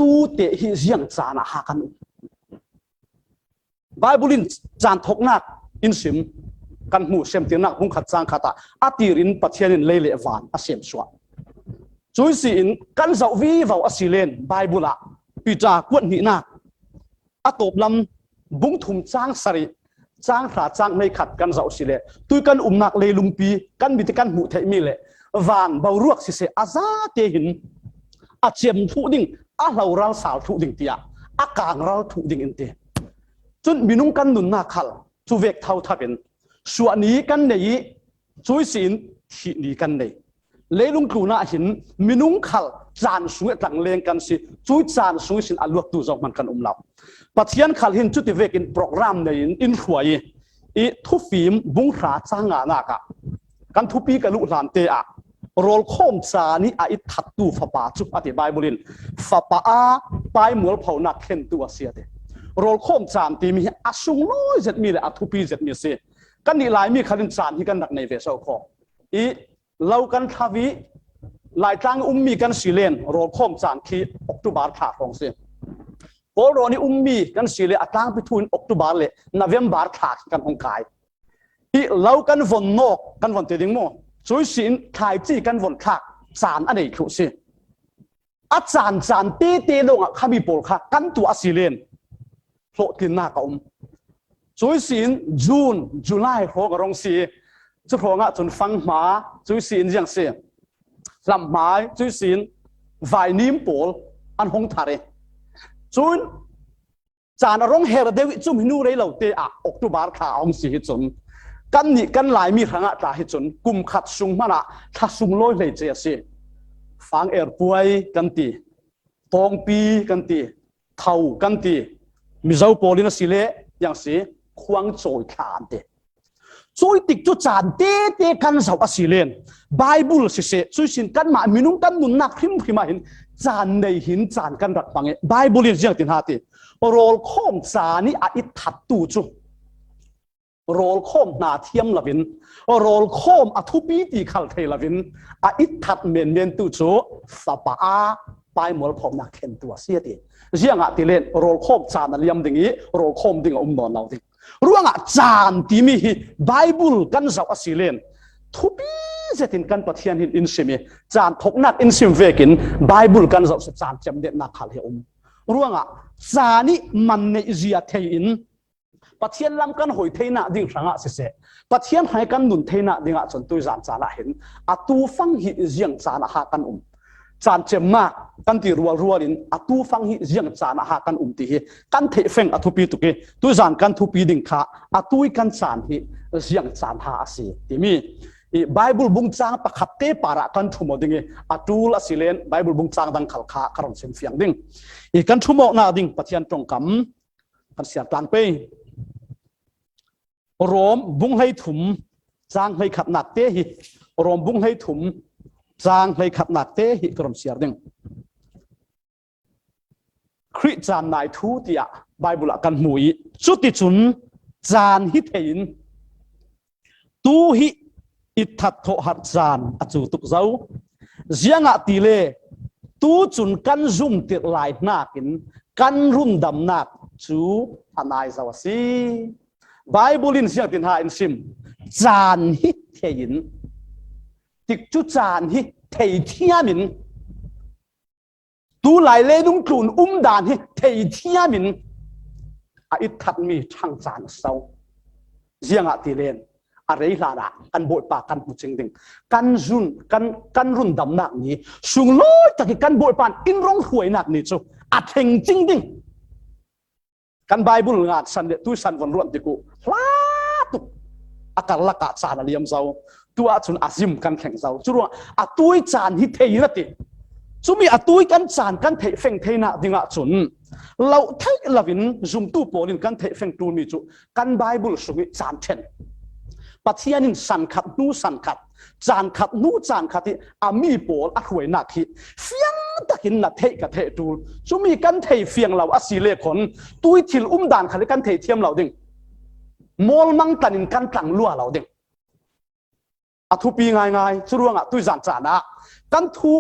ตูเตหิเสียงจานะหากันไบเบิลินจานทกนักอินซิมกันหูเสียมตีนักหุงขัดจางขัดอาตีรินปัจเจนินเลเลวานอาเสียมสวะจุยสินกันเจ้าวีวาวอสิเลนไบเบิลปีจากวนหินักอาตบลำบุ้งถุมจางสริจางขาจางในขัดกันเจ้าสิเลตุยกันนักเลลุมปีกันบิดกันหูเทมิเลวานเบารวกสิเสอาซาเตหินอาเจียมทุดิ่งอาเราเราสาวทุดิ่งเตียอากางเราทุดิ่งอินเตียจนมีนุ่งกันหนุนนาขัลจูเวกเท่าทักเองส่วนนี้กันในจุยสินที่นี้กันในเลลุงกลูน่าหินมีนุ่งขัลจานสวยต่างเลงกันสิจุยจานสวยสินอลวกตูจอกมันกันลับปัจจัยขัลหินจุดที่เวกินโปรแกรมในอินหัวอีทุฟิมบุ้งขาจางานากะกันทุปีกันลุลานเตะโรลโคมจานี่อิทัดตูฟ้าป่าจุอธิบายบุรินฟ้าป่าไปเหมือนเผาหนักเข็นตัวเสียเตโรลโคมจานตีมีอาสุงน้อยเจ็ดมีเลยอัทุปีเจ็ดมีเสียกันนี่หลายมีขันจานที่กันหนักในเวสเอาคออีเล่ากันทวีหลายครั้งมีกันสิเลนโรลโคมจานที่ออกตุบาร์ขาของเสียโกโรนี่มีกันสิเลนอัตราไปทุนออกตุบาร์เลยนเวมบาร์ขากันของกายอีเล่ากันวนนกกันวนเตดิงโมช่วยสินทายจีกันวนขาจานอันนี้คือสิอาจารย์จานตีตีลงอ่ะข้ามีโปรขากันตัวสิเลนโผล่กินหน้ากับช่วยสินจูนจุลายโผล่กับรองสีจะโผล่งะจนฟังหมาช่วยสินอย่างเสียลำไม้ช่วยสินไฟนิ่มโผล่อันหงทาร์จุนจานร้องเฮระเดวิจุ่มหินูเลยเหล่าเตะออกตุบาร์ขาองสีจนกันนี่กันหลายมีทางตาหิจนกุมขัดซุงมันถ้าซุงลอยเลยเจียสิฟังป่วยกันตีตองปีกันตีเท่ากันตีมิเจ้าโพลินสิเลอย่างสิควงโจยขานเตช่วยติดจุจานเตกันเสาอสิเลนไบเบิลสิเสช่วยสินกันมามินุ่งกันนุนนักพิมพ์มาเห็นจานในหินจานกันรักปังไบเบิลยังตินหาติโรลโคมจานี่อิทัดตูจูโรลโคมนาเทียมลาวินโรลโคมอทุปีตีขัลเทลาวินอิทัดเมียนตูจูสปาไปหมดผมนักเข็นตัวเสียทีเรื่องติเลนโรลโคมจานนั่นยำดิ่งนี้โรลโคมดิ่งนอนเราดิ่งรู้ว่าจานที่มีไบเบิลกันเจ้าอสิเลนทุปีเจตินกันปะเทียนหินอินซิมีจานทกนักอินซิมเวกินไบเบิลกันเจ้าจานจำเด็ดนักขัลเฮรู้ว่าจานี่มันในเจียเทียนปะเทียนลำกันหอยเทน่าดิ่งสังอาเสปะเทียนให้กันหนุนเทน่าดิ่งจนตัวจานเห็นอัตูฟังหิเจียงจานหากันจานเจมมากันตีรัวลินอัตูฟังหิเจียงจานหากันตีกันเทเฟงอัตูปีตุกตัวจานกันทุปีดิ่งขาอัตูกันจานหิเจียงจานหาสิที่มีไบเบิลบุงจางประคับเตปาระกันทุ่มดิ่งอัตูละสิเลนไบเบิลบุงจางดังขัลขาคารอนเซนเฟียงดิ่งกันทุ่มนาดิ่งปะเทียนตรงกำกันเสียกลางไปรวมบุงให้ถุมจางให้ขัดหนักเตหิรวมบุงให้ถุมจางให้ขัดหนักเตหิกรมเสียดึงคริจานนายทูติยะไบเบิลกันมุยสุติจุนจานฮิเทนตูฮิอิทัดโทหัดจานอจูตุกเจ้าเจียงติเลตูจุนกันซุ่มติดลายนักินกันรุ่มดำนักจูอนายสวัสดีไบเบิลินเสียงตินหาอินซิมจานฮิเทียนติดจุจานฮิเทียมินตูไหลเลดุงกลุ่นดานฮิเทียมินอิทัดมีช่างจานเศร้าเสียงติเลนอะไรล่ะกันบอยปากกันผู้จริงกันรุนกันรุนดำนักนี้สุงลอยจากกันบอยปานอินร้องหวยนักนี้จูอัดเฮงจริงดิ่งกันไบเบิลงานสันเดตุสันวันรวมติกูลาตุอากาศละกาจานเลียมเจ้าตัวจุนอาซิมกันแข่งเจ้าจุว่าอัตุยจานฮิเทียติจุมีอัตุยกันจานกันเทเฟงเทน่าดิ่งจุนเราเทลาวินซุมตู้โปลินกันเทเฟงตูมีจูกันไบเบิลสุกิจานเช่นปัจจัยนินสันขัดนู้สันขัดจานขัดนู้จานขัดที่อามีโปลอักหวยนักที่เฟียงตะกินนัดเทกะเทตูจุมีกันเทเฟียงเราอสิเลขนตุยทิลด่านขัดกันเทเทียมเราดิ่งมอลมังตันินกันตังลัวเราดิ่งอัทุปีง่ายจุดว่าตุยจานนะกันทุ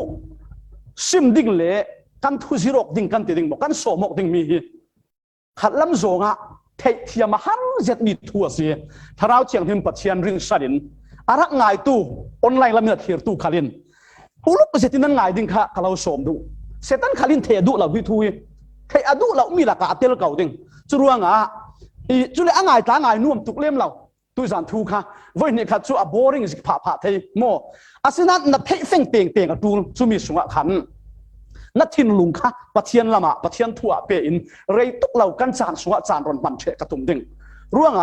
ซิมดิ่งเละ กันทุจิรกดิ่งกันติดิ่งบอกกันโสมกดิ่งมีขัดลำโจงะเทียมหันเจ็ดมีทัวเสียถ้าเราเชียงทิมปัจเจียนริงสัดินอารักง่ายตู้ออนไลน์ละเมียดเทียร์ตู้ขาลินอุลุกเสตินั้นง่ายดิ่งค่ะเราโสมดูเสตันขาลินเทดูเราวิทุยใครอดูเรามีหลักการเตลเก่าดิ่งจุดว่างจุดเลยง่ายตาง่ายนุ่มตุกเล่มเราตุยสันทุกค่ะวันนี้ค่ะจุดอ่ะ boring สิผ่าเทยโมอาศัยนั้นนัดเทยเฟ่งเตียงอ่ะตูจุมีสุงะขันนัดทินลุงค่ะปัจเจียนละมาปัจเจียนทั่วเปอินเรยตุกเรากันจานสุงะจานรอนมันเชกระตุมดิ่งร่วง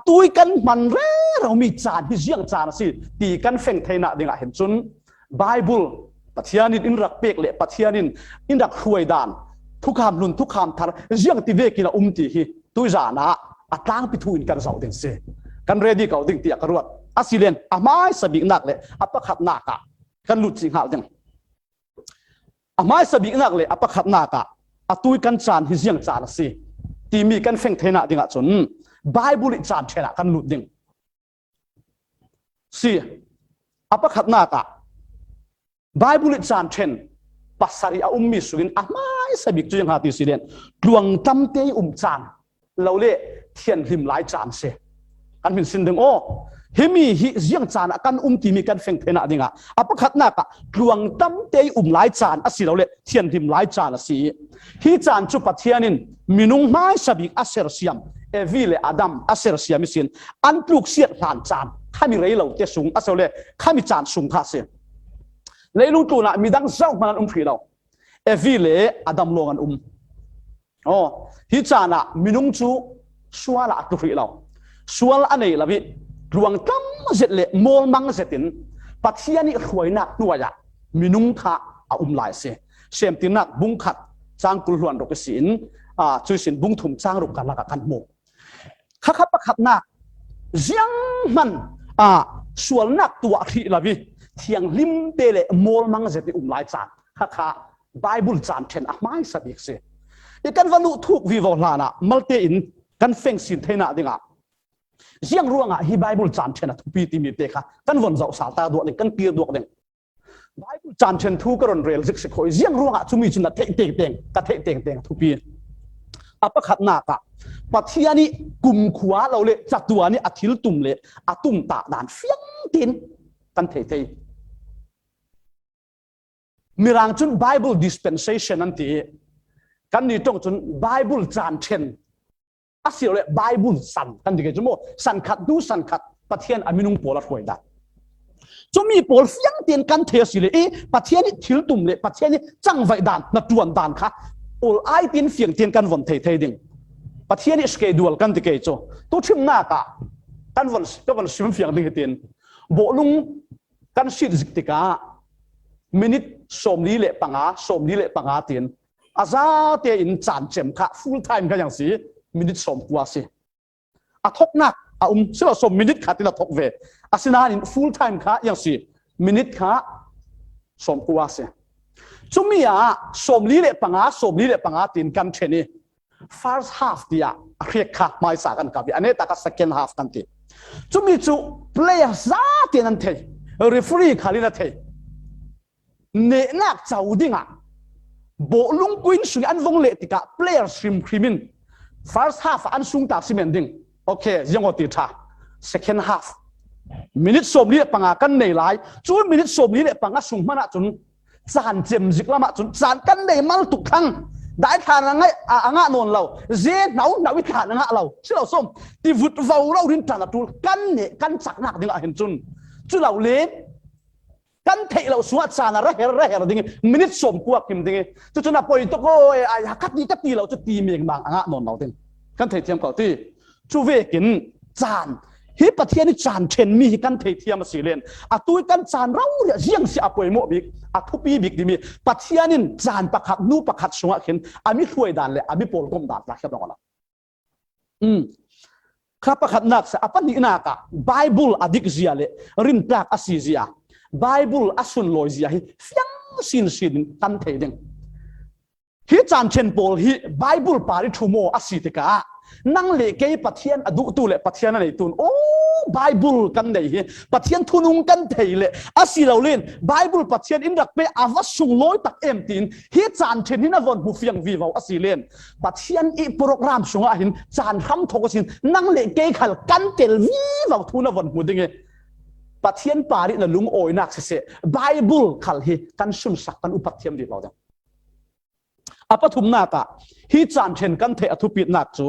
ตุยกันมันเร่เรามีจานที่เยี่ยงจานสิตีกันเฟ่งเทยน่ะดิ่งเห็นจุนไบเบิลปัจเจียนินอินรักเปกเละปัจเจียนินอินรักรวยดานทุกคำลุนทุกคำทาร์เยี่ยงตีเวกินะตีฮีตุยจานะตั้งไปทุนกันเสาดิ่งเสกันเรดีเก่าดิ่งตีกระรวดอาศิเลนไม่สบิกนักเลยประคับนักกันหลุดสิงหาดิ่งไม่สบิกนักเลยประคับนักตุยกันจานที่เยี่ยงจานสิตีมีกันเฟ่งเทน่ะดิ่งจนไบเบิลจานเทน่ะกันหลุดดิ่งสิประคับนักไบเบิลจานเทนปัสสาวะมีสุกินไม่สบิกจุยังหาตีสิเลนดวงจำเตยจานเราเล่เทียนหิมหลายจานเสียกันเป็นสิ่งหนึ่งโอ้หิมีหิเยี่ยงจานกันตีมีกันเฟ่งเทน่ะดิ่งประคับนักดวงจำเตยหลายจานสิเราเล่เทียนหิมหลายจานสิฮิจานจุปัทเทียนินมินุงไม่สบิกอาเซอร์เซียมเอวิเลอาดัมอาเซอร์เซียมิสินอันปลูกเสียหลานจานข้ามีไรเราเตสูงอาเซอร์เล่ข้ามีจานสูงข้าเสียเลยรู้ตัวนะมีดังเจ้ามันผีเราเอวิเลอาดัมลงอันโอ้ฮิจานะมินุงจูชัวละตุผีเราชัวละอันนี้ละพี่รวงตั้มเสร็จเลยมอลมังเสร็จนปัจจัยนี้รวยนักด้วยอะมินุงท่าหลายเสียเสียมตินักบุ้งขัดจางกุลหวนรกสินช่วยสินบุ้งถุมจางรกกันละกันโมข้าประคับนักยังมันส่วนนักตัวที่ละพี่เทียงลิมเตเลมอลมังเสร็จหลายจานข้าไบเบิลจานเช่นไม่สบิกเสียอีกันวันลุทุกวิวลานะมัลเตอินกันเฟงสินเทน่ะดิ่งยังร่วงฮีไบเบิลจานเช่นทุกปีที่มีเตะค่ะกันวันเจ้าสาวตาดวกเลยกันเกียร์ดวกดิ่งไบเบิลจานเช่นทุกกรอนเรียลสิกสิคอยยังร่วงจุมีจุนเตะกะเตะทุกปีประคับนักปัจจัยนี้กลุ่มขวาเราเลยจัดตัวนี้อาทิลตุ่มเลยตุ่มตาด่านเฟี้ยงตินกันเทมีรางจุน Bible dispensation นั่นทีกันนี่ต้องจุน Bible จานเช่นอาศัยเลย Bible สันกันดีกันจุโมสันขัดดูสันขัดประเทศอามินุงโปลัดหวยได้จุมีโปลเฟียงเตียนกันเทสิเลยประเทศนี้ทิลตุ่มเลยประเทศนี้จังไว้ด่านนัดจวนด่านค่ะโอไอเตียนเฟียงเตียนกันวันเทดิ่งประเทศนี้สเกดูลกันดีกันจุตัวชิมหน้ากะกันวันชิมเฟียงดิ่งเตียนโบลุงกันสิจิกติกามินิทสมนี้เละปังอาเตียนอาซาเตียอินจานเจมค่ะ full time กันอย่างสิมินิทสมกัวสิทกนักเชื่อสมมินิทค่ะที่เราทกเวอาศินาอิน full time ค่ะอย่างสิมินิทค่ะสมกัวสิจุมีสมนี้เละปังอาเตียนกันเช่นนี้ first half เดียเรียกค่ะไม่สากันกับอันนี้ตาก second half กันทีจุมีจุ player ซาเตียนนั่นเท referee ค่ะนี่นั่นเทเนนักเจ้าดิ่งโบลุงกุนสุงอันวงเละติกะ player stream crimin first half อันสุงตากซิเมนดิ่งโอเคยังอติท่า second half มินิทสมนี้ปังอากันในไลน์จุนมินิทสมนี้ปังอาสุงมันจุนจานเจมจิกละมาจุนจานกันในมัลตุกทังได้ทานอะไรงะนนเราเจหนาววิทานงะเราเชื่อเราส้มที่วุดวาวเราดินจานตุลกันเนี่ยกันจักนักดิ่งเห็นจุนเราเล่กันเทเราสวัสดิ์สานะระเหรดิ่งมินิทสมกวกกิมดิ่งจุนน่ะปอยตโกกัดนี้เราจะตีเมียงบางงะนนเราดิ่งกันเทเทียมก่อนที่จูเวกินจานฮิปะเทียนี่จานเชนมีกันเทเทียมสีเลนตุยกันจานเราเนี่ยเยี่ยงเสียปวยโมบิกทุปีบิกดิมีปัเทียนินจานประคับนูประคับสงะเข็นมิช่วยด่านเลยมิโปลกมด่านรักครับน้องละครับประคับนักปันนี้นักไบเบิลอดิกเซียเลยริมปากอสิเซียไบเบิลอสุนลอยเซียฮิฟังสินกันเทดิงฮิจานเชนโปลฮิไบเบิลปาริทูโมอสิติกานั่งเละเกยปัทเทียนอดุตุเละปัทเทียนอะไรตุนโอ้ Bible กันไหนปัจเจียนทุนุงกันเทเลอาศิเราเล่น Bible ปัจเจียนอินรักเปอาวสุงลอยตักเอ็มตินฮิจานเชนฮินาวันหูเฟียงวีวอาศิเล่นปัจเจียนอีโปรแกรมสงอาหินจานทำทกสินนั่งเล่เกยขัลกันเตลวีวทุนาวันหูดิ่งปัจเจียนปารินลุงโอยนักเสะ Bible ขัลฮีกันสุนสักกันอุปัตเทียมดีเราเดอปทุมนากะฮิจานเชนกันเทอทุปิดนักจู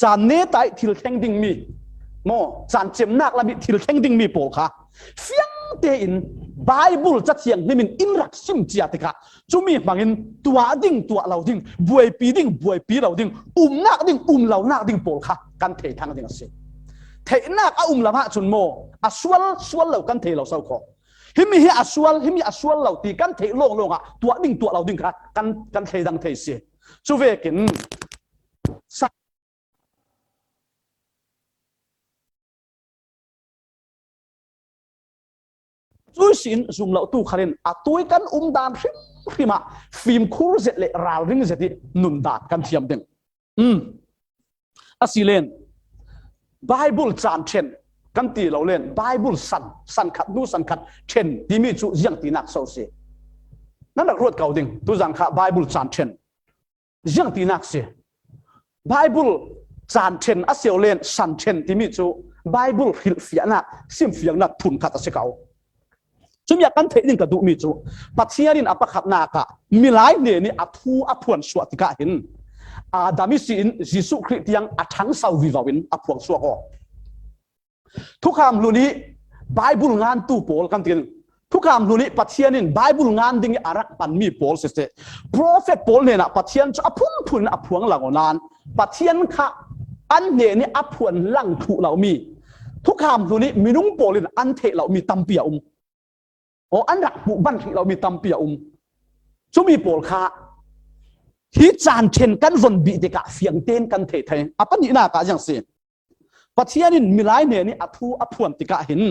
จานเนตัยทิลแข่งดิ่งมีโมจานเจมนักละมิทิลแข่งดิ่งมีโปลค่ะเฟียงเตอินไบเบิลจัดเสียงนี่มันอินรักซิมจียติกะจุมีบางอินตัวดิ่งตัวเราดิ่งบวยปีดิ่งบวยปีเราดิ่งนักดิ่งเรานักดิ่งโปลค่ะกันเททางดิ่งสิเทนักละมาจุนโมสวลเรากันเทเราเศร้าคอหิมีอสวลเราตีกันเทลงอ่ะตัวดิ่งเราดิ่งค่ะกันเทดังเทเสียจูเวกินจุยสินซุ่มเหล่าตู้ขลินตัวกันดานริมาฟิล์มคูร์เจเลราวริงเจตินุนดาดกันเทียมดึงอาศิเลนไบเบิลจานเชนกันตีเราเล่นไบเบิลสันขัดนูสันขัดเชนที่มีจุยังตีนักโซเซนั่นหลักรวดเก่าดึงตัวจังค่ะไบเบิลจานเชนยังตีนักเซไบเบิลจานเชนอาศิเลนสันเชนที่มีจุไบเบิลฮิลฟิอานักซิมฟิอานักทุนขัดอาศิเก่าจุดอยากกันเทนินกระดูมีจูปัจเจียนินอัปขับนากะมีหลายเนี่ยนี่อัทูอัพวนสวดกะเห็นดามิสินยิสุคริสต์ยังอัทั้งสาววิวาวินอัพวงสวกอทุกคำลุนี้ไบเบิลงานตู้โพลกันตินทุกคำลุนี้ปัจเจียนินไบเบิลงานดิ่งอารักปันมีโพลเสร็จโปรเฟตโพลเนี่ยนะปัจเจียนจะอัพุนอัพวงหลังนานปัจเจียนค่ะอันเนี่ยนี่อัพวนหลังถูเรามีทุกคำลุนี้มีนุ่งโพลินอันเทเรามีตัมเปียอันรักบุบันที่เรามีตัมเปียจุมีโปลคาที่จานเชนกันวนบีเดกะเสียงเต้นกันเทไทยปัญญากะอย่างเสียปัจเจียนินมีหลายเนี่ยนี่อัทูอัพวนติกะเห็น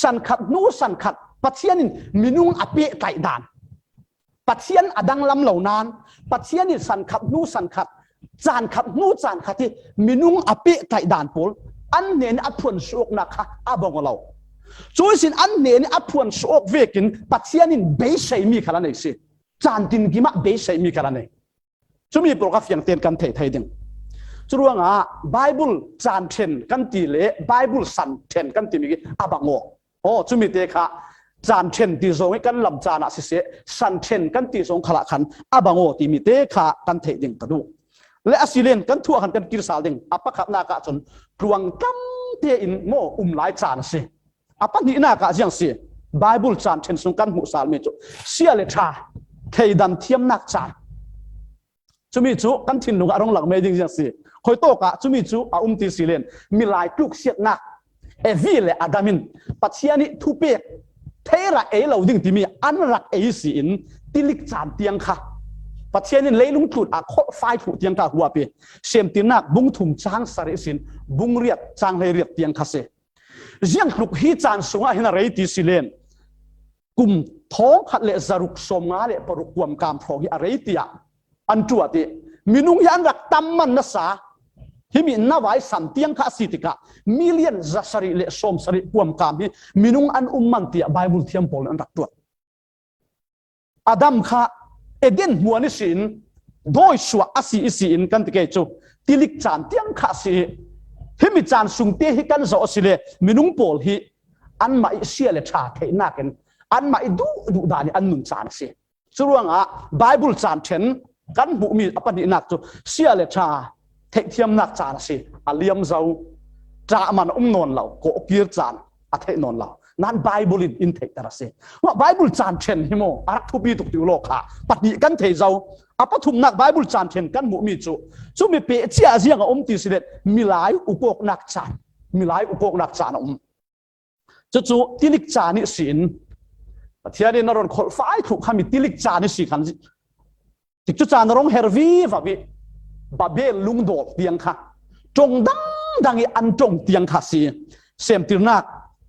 สันขัดนู้สันขัดปัจเจียนินมีนุ่งอเปะไก่ดานปัจเจียนอดังลำเหล่านานปัจเจียนินสันขัดนู้สันขัดจานขัดนู้จานขัดที่มีนุ่งอเปะไก่ดานโปลอันเนี่ยนี่อัพวนสุกนะคะอาบงเราช่วยสินอันเนี่ยนี่อัพวนโชคเวกินปัจเจียนินเบสใช้มีขนาดไหนสิจานตินกิมะเบสใช้มีขนาดไหนช่วยมีโปรกราฟอย่างเตียนกันเทไทยดึงช่วยว่าไบเบิลจานเชนกันตีเละไบเบิลสันเชนกันตีมีอาบังโอช่วยมีเตะค่ะจานเชนตีทรงกันลำจานะสิเสสันเชนกันตีทรงขลักขันอาบังตีมีเตะค่ะกันเทดึงกระดูและอาศิเลนกันทั่วกันกิรสาดึงอัปขับนากะจนพลวงตั้มเตอินโมหลายจานสิapa ni na ka jiang si Bible chan chen sung kan mu sal me chu sia le tha thei dan thiam nak chan chumi chu kan thin lu arong lak me ding jiang si khoi to ka chumi chu a ti si len mi lai tuk siat nak e vi le adamin pathiani thu pe theira e lo ding ti mi an rak e si in tilik chan tiang kha pathiani leilung tut a kho fai thu tiang ka huwa pe sem tin nak bung thum chang sari sin bung riat chang le riat tiang kha se riêng lúc hi chan sunga hina rei ti silen kum thong khat le zaruk som nga le paruk kwam kam thong hi arei tia an tu ati minung yan rak tam man na sa himi na vai sam tiang kha sitika million zasari le som sari kwam kam hi minung an man tia bible thiam pol an rak tu adam kha eden muani sin doi suwa asi isi in kan tike chu tilik chan tiang kha si hi mi chan sung te hi kan zo sile minung pol hi an mai sia le tha the na ken an mai du da ni an nun chan se churuanga bible chan chen kan bu mi apani nak chu sia le tha the thiam nak chan se aliam zo tra man non lo ko pir chan a the non lo nan bible in the tara se wa bible chan chen hi mo arak thu bi tuk tu lo kha pati kan the zo apa thum nak bible chan chen kan mu mi chu mi pe chia jiang ti silet milai upok nak chan chu tilik chan ni sin pathiani naron khol fai thu khami tilik chan ni si khan tik chu chan rong hervi va bi babel lungdo tiang kha chong dang an chong tiang kha si sem tirnak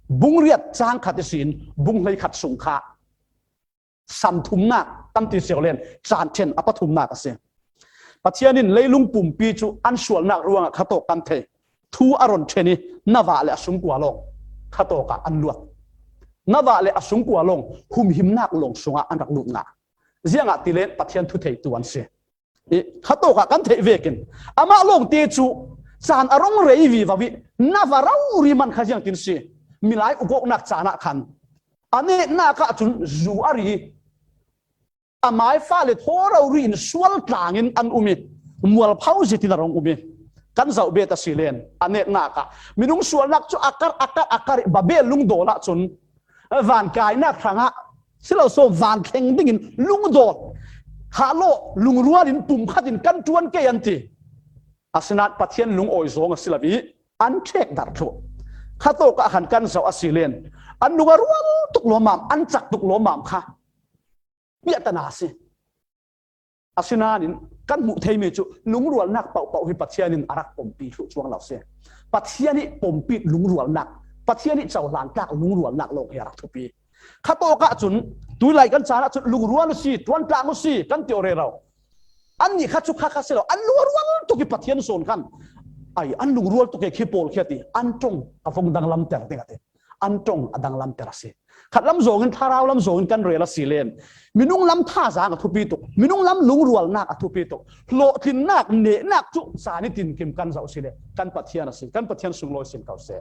bung riat chang khat sin bung lei khat sung kha sam thum nak tam ti sel len chan chen apa thum nak ase pathianin leilung pum pi chu an sual nak ruang khato kan the thu aron cheni nawa le asung kwa long khato ka anluat nawa le asung kwa long hum himnak long sunga anak lu nga zianga tilen pathian thu thei tuan se khato ka kan thei vekin ama long te chu chan arong rei vi wawi nawa rau ri man khajiang tin se milai ukok nak chana khan ane na ka chun zu ari amai fa le thora ri in sual tlangin an umi mual phau jitin rong umi kan zau beta silen ane na ka minung sual nak chu akar babe lung dola chun van kai nak thanga silo so van theng dingin lung dol halo lung rualin pum khatin kan tuan ke yanti asinat pathian lung oi zong silabi an thek dar tho khato ka han kan zau asilen an lunga rual tuk lomam an chak tuk lomam kha bia tana se asinanin kan mu thei me chu lung rual nak pau hi pathianin arak pompi chu chuang lau se pathiani pompi lung rual nak pathiani chau lan tak lung rual nak lo ya rak thupi khato ka chun tui lai kan chana chu lung rual si tuan tlang si kan tio re rau an ni kha chu kha selo an lung rual tu ki pathian son kan ai an lung rual tu ke khipol khiati an tong afong dang lam ter te an tong adang lam ter se khat lam zongin tharau lam zongin kan rela silen minung lam tha jang a thupi tuk minung lam lung rual nak a thupi tuk lo thin nak ne nak chu sani tin kim kan zau sile kan pathian ase kan pathian sung loi sin kau se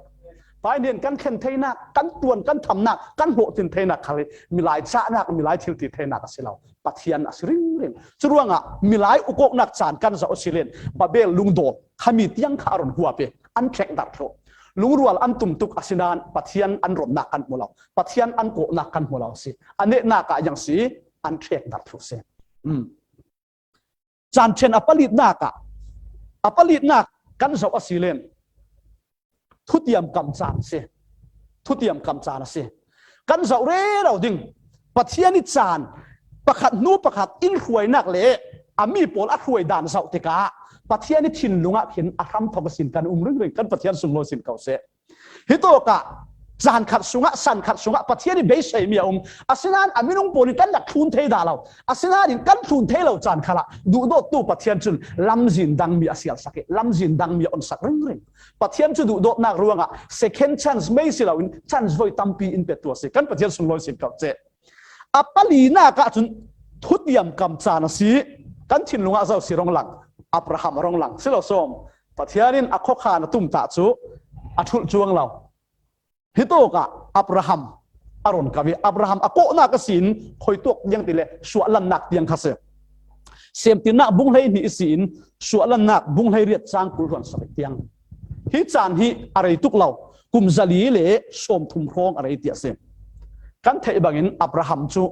pai nen kan khen theina kan tuan kan tham nak kan ho tin theina khali milai cha nak milai thil ti theina ka silau pathian asring ren churuanga milai ukok nak chan kan zau silen babel lung do khami tiang kharon huape an thek dar tho lung rual an tum tuk asinan pathian an rom nak kan mulau pathian an ko nak kan mulau si ane na ka yang si an thek dar thu se chan chen apalit nak kan zau asilen thutiam kam chan se thutiam kam chan se kan zau re rau ding pathiani chan pakhat nu pakhat in huai nak le ami pol a huai dan zau te ka pathiani thin lunga khin aram thomasin kan ring kan pathian sunglo sin kau se hito ka chan khat sunga san khat sunga pathiani be sei mi asinan aminung poni kan lak thun thei da lo asinanin kan thun thei lo chan khala du do tu pathian chun lamjin dang mi asial sake lamjin dang mi on sak ring pathian chu du do nak ruanga second chance mai silo in chance voi tampi in petu se kan pathian sunglo sin kau che apalina ka chun thutiam kam chan si kan thin lunga zau sirong lang Abraham rong lang silo som pathianin akhokha na tum ta chu athul chuang law hito ka Abraham aron kawi Abraham ako na ka sin khoi tok yang tile sualan nak tiang khase sem tin na bung lei ni sin sualan nak bung lei riat chang kul ron sak tiang hi chan hi arai tuk law kum zali le som thum rong arai tia se kan thei bangin Abraham chu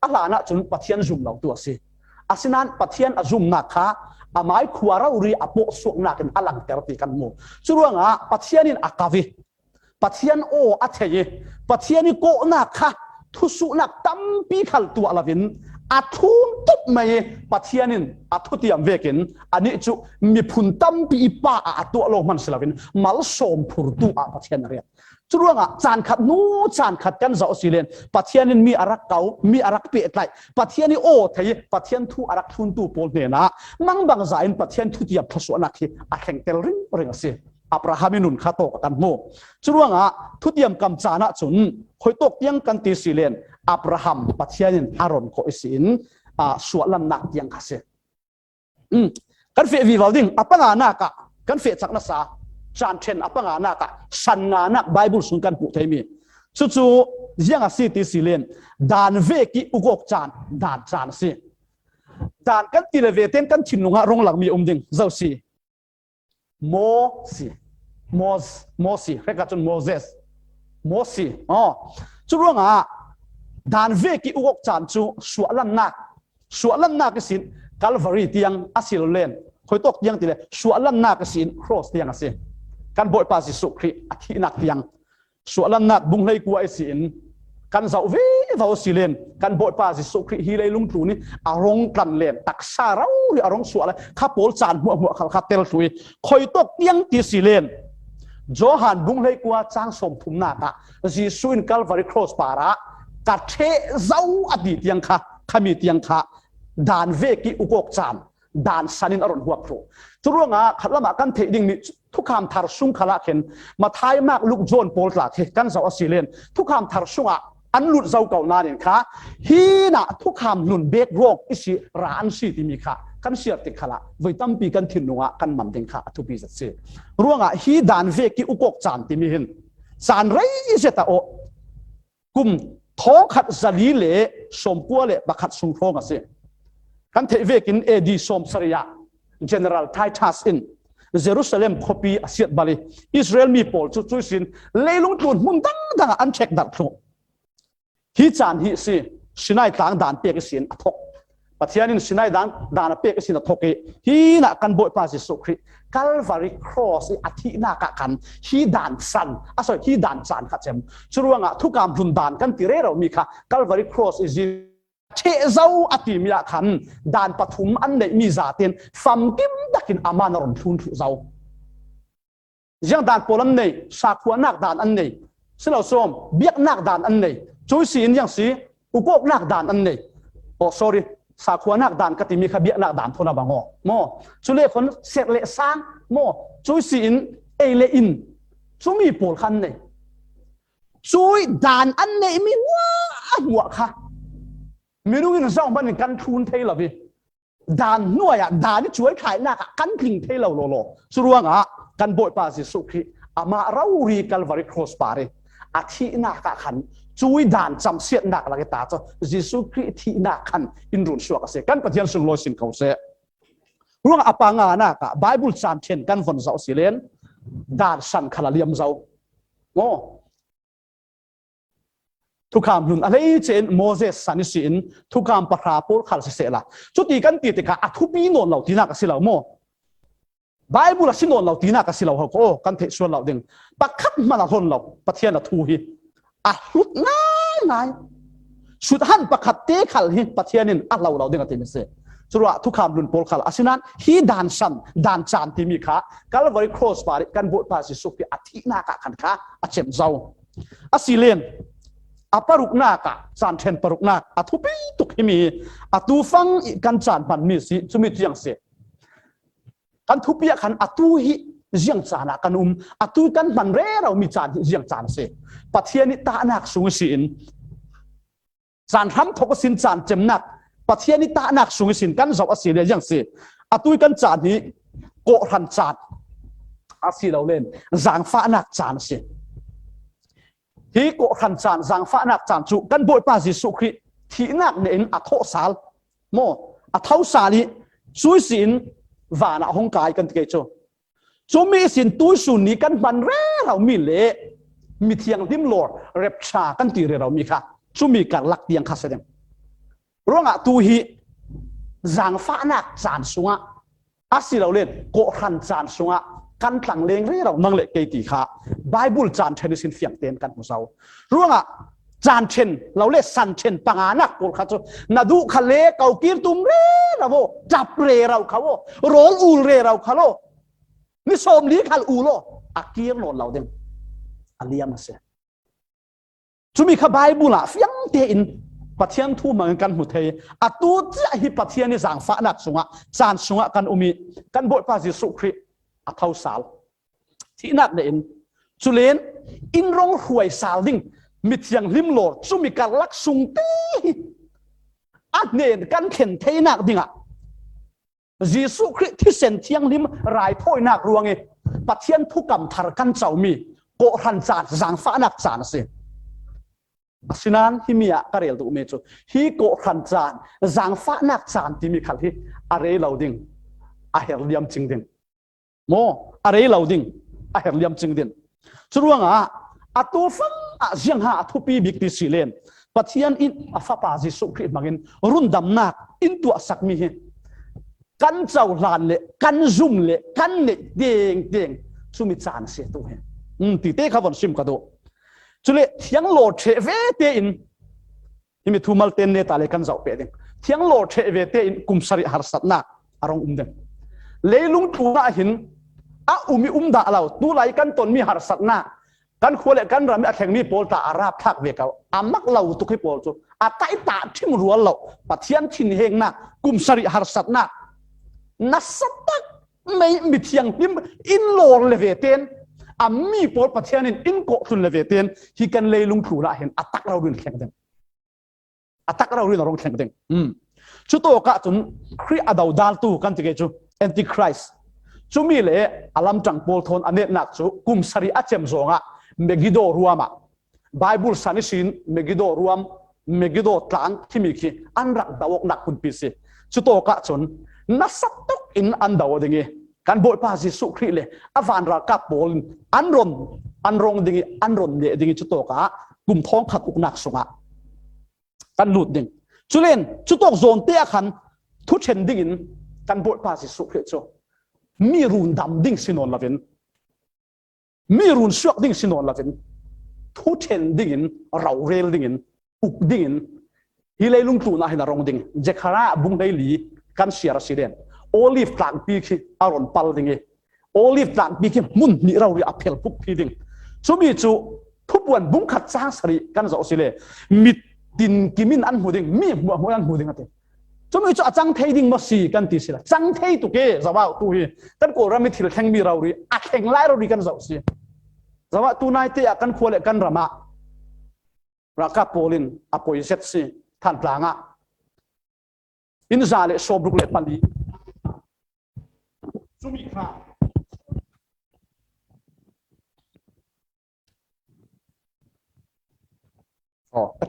ala na chun pathian zum law tu ase asinan pathian azum na kha amai khuara uri apo sok na kan alang terti kan mo churuanga pathianin akavi pathian o atheye pathiani ko na kha thusu nak tampi khal tu alavin athun tup mai pathianin athutiam vekin ani chu mi phun tampi pa atu lo man silavin mal som phurtu a pathian ria churuanga chan khat kan zo silen pathianin mi arak kau mi arak pe tlai pathiani o thei pathian thu arak thun tu pol ne na mang bang zain pathian thu tiap thasu na khi a kheng tel ring ase Abrahaminun khato kan mo churuanga thutiam kam chana chun khoitok tiang kan ti silen Abraham pathianin aron ko isin a sualan nak tiang khase kan fe vi walding apanga na ka kan fe chakna sa chan chen apanga na ka san nga nak bible sun kan pu theimi chu zianga si ti silen dan ve ki ugok chan dan chan si dan kan ti le ve ten kan chinunga rong lang mi ding zau si Mosi reka chun Moses Mosi churonga dan ve ki ugok chan chu sualan nak sin Calvary tiang asil len khoitok tiang tile sualan nak sin cross tiang ase kan boy pa si sukri athi nak tiang sualan nak bung lei kwa sin kan zau ve vau silen kan boy pa si sukri hi lei lung tu ni arong kan len taksa rau ri arong suala khapol chan mu khatel thui khoitok tiang ti silen Johan bung lei kwa chang som thum na ta Jisu in Calvary cross para ka the zau adi tiang kha khami tiang kha dan ve ki ukok chan dan sanin aron huak tho churonga khatlama kan the ding ni ทุกคำทาร์ซุงขลักเห็นมาท้ายมากลูกโจนโปลตลาดกันเจ้าออสเตรเลียนทุกคำทาร์ซุงอ่ะอันหลุดเจ้าเก่านาเนี่ยค่ะฮีน่ะทุกคำหลุดเบกโรคอิสิร้านสิที่มีค่ะกันเสียติดขลักไว้ตั้มปีกันถิ่นหนุ่งกันมันเด้งค่ะทุกปีจะเสียร่วงอ่ะฮีดานเวกิอุกกจานที่มีเห็นจานไรเจตโอกุมท้องขัดจรีเล่สมกัวเล่บักขัดสุงโพงอ่ะสิกันเทเวกินเอดีสมสริยา General Titus in Jerusalem copy เสียบาลีอิสราเอลมีโพลจุดสินเลี้ยงตุนมุนดังอันเช็คดักโตฮีจานฮีสิสินัยต่างด่านเปียกสินอัทกปัจจัยนี้สินัยด่านเปียกสินอัทกฮีน่ะกันบ่อยภาษิสุคริกัลวารีครอสอาทิน่ะกันฮีด่านสันฮีด่านสันขัดเจมชรวงอ่ะทุกการรุนด่านกันที่เรามีค่ะกัลวารีครอสอิจิเชเจ้าอติมีละขันด่านปฐุมอันไหนมีจ่าเตียนฟัมกิมดักินอามานรมทุนทุเจ้ายังด่านโปลันไหนสาขวานักด่านอันไหนสิเราส้มเบียกนักด่านอันไหนจุยสีนยังสีอุกกนักด่านอันไหนโอ้ sorry สาขวานักด่านกติมีขบเบียกนักด่านทนาบังอโมจุเล่คนเสกเละสร้างโมจุยสีนเอเลอินจุมีโปลขันไหนจุยด่านอันไหนมีหัวค่ะไม่รู้ว่าเราบ้านกันทุนเทลบีด่านหน่วยด่านนี่ช่วยขายหน้ากันกลิ่งเทลโลสุรวงกันบ่อยภาษิสุขีอามาเรารีกัลวาริครอสปาร์อาทิหน้าขันช่วยด่านจำเสียหนักละกันตาจ้ายิสุคริที่หน้าขันอินรุนชัวกเสกันปฏิญาณสุงโลสินเขาเสร่วงอปังาหน้าไบเบิลจานเช่นกันฝนเจ้าสิเลนด่านสันขลาเลียมเจ้าโง่ทุกคำลุนอะไรเช่นโมเสสสันนิสินทุกคำปะคราปูขัดเสละจุดที่กันตีติกาอัทุปีนนเหล่าที่นักสิเหล่าโมไบเบิลสินนเหล่าที่นักสิเหล่าเขาโอ้กันเทส่วนเหล่าดึงปักขัดมาละทนเหล่าปะเทียนละทูฮีลุดง่ายสุดหันปักขัดเตะขัดฮีปะเทียนินเหล่าดึงกันเต็มเสสุดว่าทุกคำลุนปูขัดอาศินันฮีด่านสันด่านจานที่มีขาการวอริครอสปาริกันบทภาษิสุขีอาทินากัขันขาอาเจมเจ้าอาศิเลนอาปรุกนักจานเชนปรุกนักอาทุปีตุกฮิมีอาตูฟังกันจานปันมีสิจุมิตยังเสกันทุปีขันอาตูฮิยังจานักกันอาตูกันปันเร่เรามีจานยังจานเสปัทเทียนิตานักสุงสินจานทำทกสินจานเจมนักปัทเทียนิตานักสุงสินกันสอบอาศิเลียยังเสอาตูกันจานนี้โกรันจานอาศิเราเล่นจางฟ้านักจานเสฮีโกขันจานสังฟ้านักจานจุกันบ่อยภาษิสุขีที่นักเนี่ยอัทโธสาลโมอัทโธสาลีช่วยสินวานาหงกายกันเกจจุมีสินตุยสุนีกันบันเร่เรามีเละมีเทียงดิมโลร์เร็บชากันตีเรเรามีค่ะจุมีการลักเตียงข้าเสด็จร้องตุฮีสังฟ้านักจานสุงะอาศิเราเล่นโกขันจานสุงะกันหลังเลงเรื่องเรานั่งเละเกติค่ะไบเบิลจานเชนสินเฟียงเตียนกันของเรารู้ว่าจานเชนเราเล่สันเชนปังอานักโกลขัดนาดูขเลเกากีร์ตุมเร่เราโวจับเร่เราเขาโวโรลอูเร่เราเขาโลนี่สมลีขัลอูโลอากีร์โนเราเดงอาเลียมาเสียจุมีขบไบเบิลอะเฟียงเตียนปัทเทียนทุ่มเหมือนกันหมดเทอตูจะฮิปัทเทียนนี่สั่งฟ้านักสุงะจานสุงะกันอุมีกันบทภาษิสุคริอัทาวสาลที่นักเนี่ยจุเลนอินรงหวยสาลดิ้งมิดยังลิมโหลดจุมีการลักสุงตีอันเนี่ยกันเข็นเทนักดิ้งอ่ะยิสุคริสที่เซนเทียงลิมรายพ่อยนักรวงเอปัทเทียนทุกกรรมทารกันเจ้ามีโกรันจานสังฟ้านักจานเสียสินันฮิมีอะกระเรลตุเมจูฮิโกรันจานสังฟ้านักจานที่มีขันฮิอะไรเหล่าดิ้งอาเฮลเลียมจริงดิ้งโมอะไรเหล่าดิ้งอาเฮลเลียมจริงดิ้งสุดว่าอาตูฟังอาเจียงหาทุปีบิกติสิเลนปัทยันอินอาฟ้าปาจิสุคริมังอินรุนดำนักอินตัวสักมีกันเจ้าลานเละกันซุ่มเละกันเละเด้งเด้งสุมิจานเสียตัวเห็นตีเต้ขวันซิมกระโดจุเลยังโหลดเชเวเตอินที่มีทูมัลเตนเนตาเลกันเจ้าเป็ดยังโหลดเชเวเตอินกุมสริหารสัตนาอารมณ์เดนเลยลุงตัวน่าเห็นมีด่าเราตัวไหลกันตนมีหารสัตนากันควรเลยกันรำแข่งมีโปลตาอาราบทักเวกเอามักเราตุกให้โปลจูใต้ตาที่มรัวเราปัทยันชินเฮงนะกุมสริหารสัตนานัสตัก ไม่มีเทียงนิมอินโลเลเวเตนอามีปอดปัทยานินอินโกตุนเลเวเตนที่กันเลยลุงถูละเห็นอัตักเราเรื่องแข่งเด้งอัตักเราเรื่องแข่งเด้งชุดโตกะจุนคริอาดาวดาลตูกันติเกจูแอนติคริสจุมีเลยอาลัมจังโพลทอนอันเนตนักจูกุมสรีอาเจมซงะเมกิโดรวมะไบเบิลสันนิสินเมกิโดรวมเมกิโดตลังที่มีขี้อันรักดาวกนักคุณพิเศษชุดโตกะจุนนัสตุกอินอันดาวดึงกันบอยพาสิสุครีเลยอวันรักกับโพลอันรงดึงอันรอนเนี่ยดึงชุดโตกะกุมท้องขัดอุกนักสงะกันหลุดดึงจุเลนชุดโตกโซนเตี้ยขันทุเชนดึงกันบอยพาสิสุครีโจมีรูนดำดิ่งสินอนละเวนมีรูนเชือกดิ่งสินอนละเวนทุเชนดิ่งเราเรลดิ่งอุกดิ่งฮิเลลุงตูน่าเห็นรองดิ่งเจคาราบุงได้ลีกันเสียรสิเดนโอลิฟต่างปีqui อารอนปัลดิ่งโอลิฟต่างปีqui มุนนี่เราเรียกเพลพุกพีดิ่งชุมีจูทุบวันบุงขัดจ้างสริกันจะเอาสิเลมิดดินกิมินอันหูดิ่งมีหัวอันหูดิ่งกันจนมีจุดจังเทดิ่งมาสีกันตีสิละจังเทตุเกะจะว่าตัวฮีแต่กูรามิถิลแข่งมีเราดิอักแข่งไล่เราดิกันจะสิจะว่าตัวนายเตะกันควรกันรามารักกับโพลินอโปยเซตสิท่านพลางะอินซาเลโซบรุกเลปันดีจุมีข้า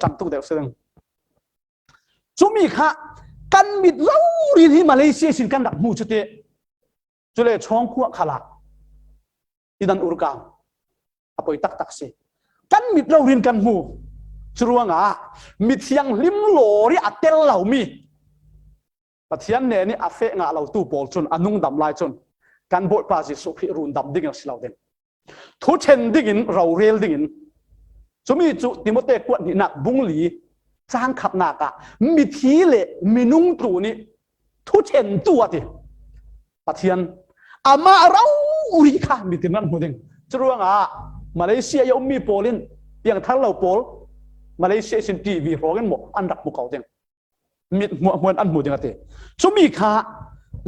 จังตุกเดียวซึ่งจุมีข้ากันมิดเราเรียนที่มาเลเซียสินกันดักมูจุดเตะจุเลช่องขั้วขลักที่ดันอุรกาอภัยตักสิกันมิดเราเรียนกันมูจรวงมิดยังลิมโลรีอัตเตลเหล่ามีปัจจัยเนี่ยนี่อาเฟงเราตู้บอลจนอนุงดำลายจนกันบทภาษีสุขีรุนดำดิ่งสิเราเด่นทุเชนดิ่งเราเรียลดิ่งจุมีจุติโมเตกวนนี่นักบุงลีจางขับนักมีทีเละมีนุ่งตรูนี่ทุเชนตัวดิปัจจัยอามาเราอุริค่ะมีที่นั่นหัวดิ่งจรวงมาเลเซียยังมีโพลินอย่างทั้งเราโพลมาเลเซียสินทีวีโรกันหมดอันดับบุกเขาเด่นมีมวลอันหมดยังไงจุมีข้า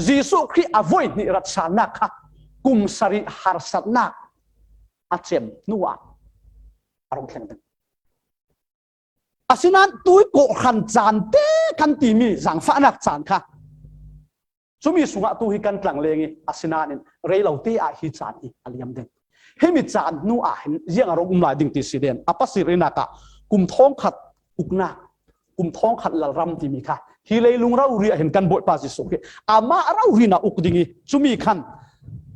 ยิสุครีอภัยนิรัตสานักค่ะกุมสริหารสัตนักอาเจมนัวอารมณ์แข็งตึงอาศินันตุยโกขันจานเตกันตีมีสังฟ้านักจานค่ะจุมีสุงะตุยกันกลางเลงอาศินันเรย์เราเตอาฮิจานอีอาลียมเดงเฮมิจานนัวเห็นยังอารมณ์ลายดิ่งตีสีเดนอปัสสิรินักะกุมท้องขัดอุกนักกุมท้องขัดละรำที่มีค่ะฮิเลลุงเราเรียเห็นกันบทภาษีสุขอามาเราเรียนอุกดิ่งจุมีขัน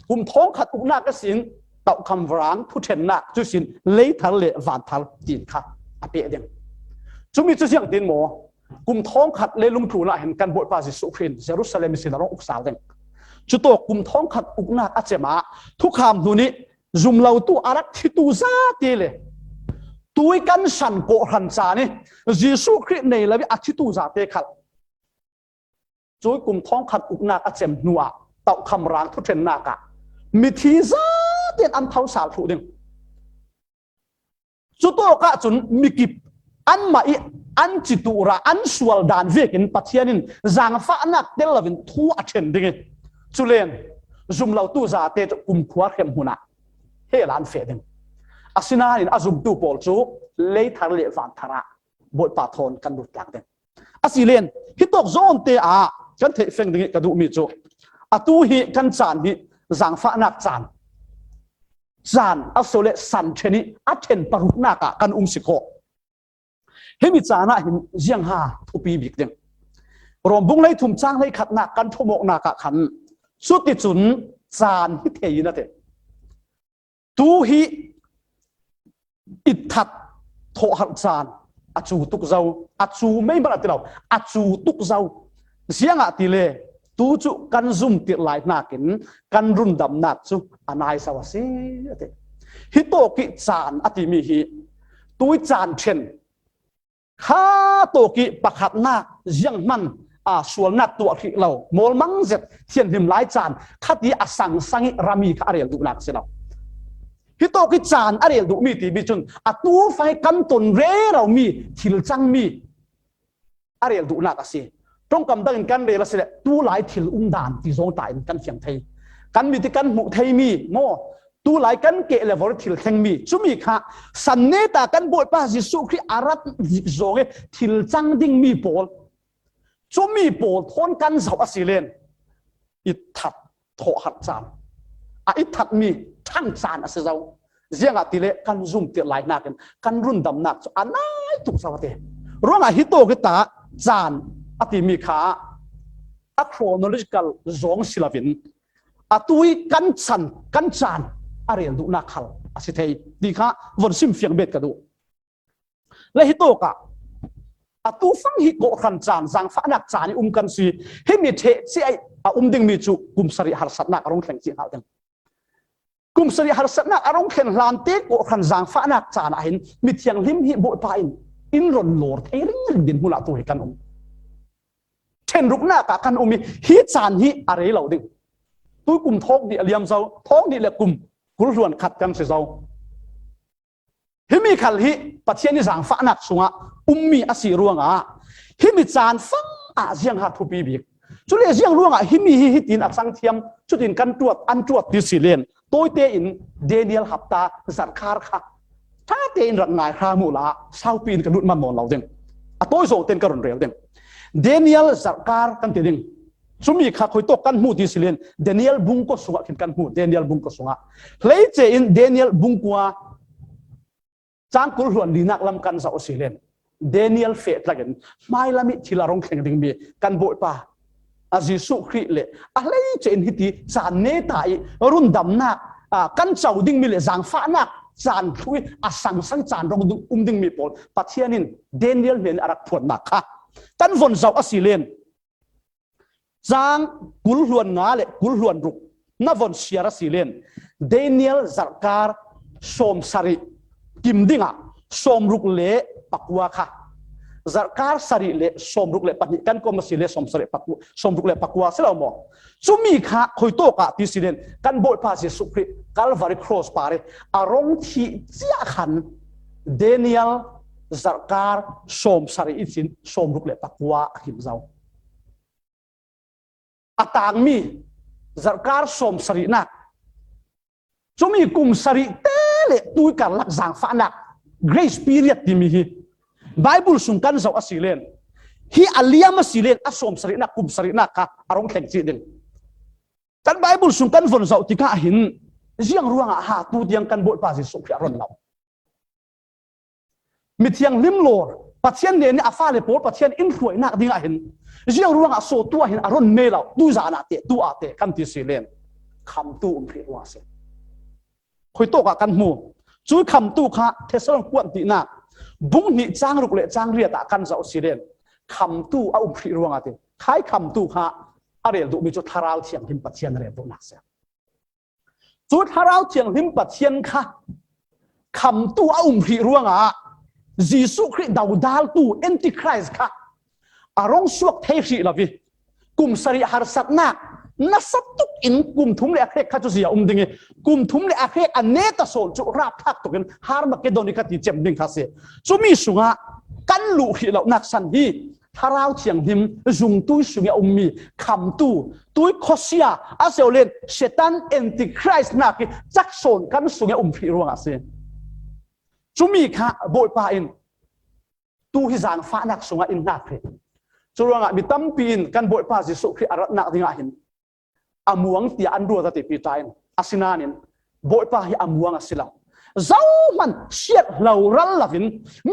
กุมท้องขัดอุกนักก็สินเต่าคำร้างทุเชนนักจุสินเลยทัลเลวานทัลจีนค่ะอาเปียเดงจุมีจุเสียงดินหมอกุมท้องขัดเลลุงถูน่ะเห็นกันบทภาษีสุขินเยรูซาเล็มสินร้องอุกสาวเดงจุดโตกุมท้องขัดอุกนักอาเจมาทุกคำดูนี้จุมเราตัวอารักที่ตัวซาตีเลยตัวกันสันโกหันซานี่ยิสุคริสต์ในละวิอาทิตูซาเตขัดจุยกุมท้องขัดอุกนักอาเจมนัวเต่าคำร้างทุเชนนักมิทีซาเตียนอันเท้าสาลถูดึงจุดโตกะจุนมิกิบอันมาอีอันจิตุระอันสวลดานเวกินปัจเจนินจางฟ้านักเดลวินทัวเชนดึงจุเลนจุมเราตู้ซาเตจกุมขวาเข้มหุนะเฮลันเฟดึงอาศินานินอาจุมตู้ปอลจูเลยทาร์เลวันทาระบทปาทอนกันดุดหลังดึงอาศิเลนฮิตกโซนเตอากันเทฟงดึงกระดูมิจูอาตูฮิกันจานฮิจางฟ้านักจานอัศเลสันเชนิอัจเชนปรุกนักกันสิโคเฮมิจานะหินเจียงฮาทุปีบิกเดงรวมบุงเลยทุ่มจ้างเลยขัดนักกันทุ่มอกนักขันสุดที่จุนจานฮิเทยินะเตตูฮิอิทัดโทหัดจานอัจูตุกเจ้าอัจูไม่บัดติเราอัจูตุกเจ้าเสียงอะติเลตูจุกันซุ่มติดหลายนักินกันรุนดำนักจุอันายสวัสดีฮิโตกิจานอติมีฮิตุยจานเช่นข้าโตกิปักหัดนักยังมันส่วนนักตัวที่เราโมลมังเจ็ดเทียนหิมหลายจานขัดที่อสังสังรามีข้าเรียลดูนักเสียเราฮิโตกิจานอาเรียลดูมีที่บิจุนตูไฟกันตนเรเรามีทิลจังมีอาเรียลดูนักสิตรงกำดังกันเรลสิเลตูหลายทิลดานที่ทรงตายกันเสียงไทย กันมีที่กันหมู่ไทยมีโมตัวหลายกันเกะเลวอร์ทิลแข่งมีจุมีค่ะสันเนตากันบอยป้าจิสุคริอารัตจิกโจเกทิลจังดิ้งมีโปลจุมีโปลทนกันสาวอสิเลนอิทัดโถหัดจานอิทัดมีทั้งจานอสิเจ้าเจียงติเลกันซุ่มเตียหลายนักกันรุ่นดำนักอันไหนตุกสวัสดิ์ร่วงฮิโตกิตาจานอติมีค่ะอะโครโนโลจิคัลซองศิลปินอะตุยกันสันกันจานอะไรดูนักขัลอาศัยดีค่ะวันซิมเฟียงเบ็ดกันดูและฮิโตกะอะตุฟังฮิโกขันจานสังฟ้านักจานกันซีให้มีเทเสียดึงมีจุกุมสริหารสัตนักอารมณ์แข็งจริงเอาดังกุมสริหารสัตนักอารมณ์แข็งลานเตโกขันสังฟ้านักจานเห็นมีเทียงลิมฮิโบปายอินรอนโหลดเอริงดินมุลาตัวกันเช่นรุกหน้ากันมีฮิจานฮิอะไรเหล่าดึงตัวกลุ่มท้องดีเลียมเจ้าท้องดีและกลุ่มกุลส่วนขัดกันเสียเจ้าฮิมีขัลฮิปัจเจนิสังฟ้านักสุงะมีอาศิรวงะฮิมีจานฟังอาเจียงหัดทุบีบิกจุดเจียงรวงะฮิมีฮิตินอักสังเทียมจุดอินกันตรวจอันตรวจดิสิเลนตัวเตอินเดเนียลฮับตาสัตคาร์ค่ะถ้าเตอินรักนายครามูลาชาวปีนกันดุดมันมองเราเด้งตัวโซเต็นกันรุนเร็วเด้งเดเนียลสัตคาร์กันเตดิงสุมีข้าคอยตกกันหูดิสิเลนเดเนียลบุงก็สุงะขึ้นกันหูเดเนียลบุงก็สุงะเลยเจอินเดเนียลบุงกัวจางกุลหวนดีนักลำกันสาวสิเลนเดเนียลเฟตละกันไม่ละมิทิลารองแข่งดิ่งมีกันโบยป่าอาจิสุคริเลอะไรเจอินฮิติจานเนตายรุ่นดำนักกันเจ้าดิ่งมีเลจางฟ้านักจานทุยสังจานรองดิ่งมีปอลปัจเจียนินเดเนียลเห็นอารักผลนักค่ะกันวนสาวสิเลนจางกุลหวนงาเลกุลหวนรุกนวนเชียร์สิเลนเดเนียลจักการสมสริกิมดิ่งสมรุกเละปักวาค่ะจักการสริเละสมรุกเละปฏิกันก็มาสิเละสมสริปักวาสมรุกเละปักวาเสร็จแล้วมั้งจุมีค่ะคอยโตกะที่สิเลนกันโบยพาสิสุคริกัลวาริครอสปาร์อารมณ์ที่เจ้าขันเดเนียลจักการสมสริอิสินสมรุกเละปักวาขิมเจ้าอัตางมีจักการสมสรินักจุมีกุมสริเตเลตุยกันลักจางฟ้านัก grace period ที่มีBible สุงกันเจ้าอสิเลนฮีอัลลียามสิเลนอสมสรินักกุมสรินักค่ะอารมณ์แข็งจีดึงกัน Bible สุงกันฝนเจ้าที่ข้าเห็นเรื่องร่วงหาตูเดียงกันบทภาษิสุขอารมณ์เรามิเทียงลิมโลปัจเจียนเดนอาฟ้าเลโปปัจเจียนอินฟวยนักดิ้งเห็นเรื่องร่วงโซตัวเห็นอารมณ์เมล่าดูจานาเตดูอาเตกันที่สิเลนคำตูพริวาเซคุยโตกับกันหูช่วยคำตู้ค่ะเทสลองกวนตีนักบุ้งนี่จ้างรุกเละจ้างเรียตากันเจ้าสิเลนคำตู้เอาพริรวงอาเตคล้ายคำตู้ค่ะอะไรดูมีจุดทาราวเทียงหิมปัจเจียนอะไรตัวนักเสียจุดทาราวเทียงหิมปัจเจียนค่ะคำตู้เอาพริรวงอายิสุคริสต์ดาวดาลตู้แอนติคริสต์ค่ะอารมณ์สวกเทสีละวิกุมสริหารสัตนักนัสตุกอินกุมทุ่มเลอะเคข้าจุเสียดิ่งกุมทุ่มเลอะเคอันเนตโซนจุราบทักตุกันฮาร์มาเกโดนิกาติเจมดิ่งคาเซจุมีสุงะกันลุฮิเหล่านักสันฮีทาราวเทียงหิมจุงตุยสุงะมีคำตุยโคเซียอาเซลเลนเชตันแอนติคริสต์นักจักโซนกันสุงะพิรวงอาเซจุมีค่ะโบยปาอินตูฮิจางฟ้านักสุงะอินนักเพจุรวงะมีตั้มปีนกันโบยปาสิสุคริอารัตนักดิ่งหินอมวงที่อันรัวตัดปีใจอาศินานินโบยปาฮิอมวงอาศิลาเจ้ามันเชียดเหล่ารัลลาวิน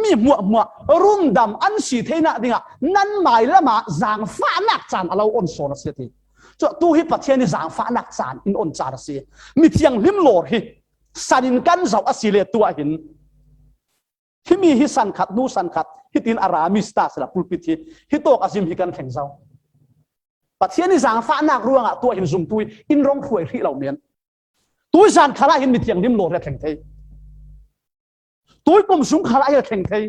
มีมัวรุ่มดำอันสีเทน่าดิ่งนั่นหมายละมาจางฟ้านักจานเราอ่อนโซนเสียทีจะตู้ฮิปัจเจนิจางฟ้านักจานอินอ่อนจานเสียมีเพียงลิมโลดฮิสันินกันเจ้าอาศิเลตัวหินที่มีฮิสันขัดนูสันขัดฮิตินอารามิสตาสลับปุลปิทีฮิโตกอาซิมฮิกันแข่งเจ้าปัจเจียนิสังฟ้านักร่วงตัวหินซุ่มตุยอินร้องถวยที่เหล่านี้ตุยสันขาลาหินมีเทียงดิมโลดและแข่งเทยตุยกลมสุ่งขาลาและแข่งเทย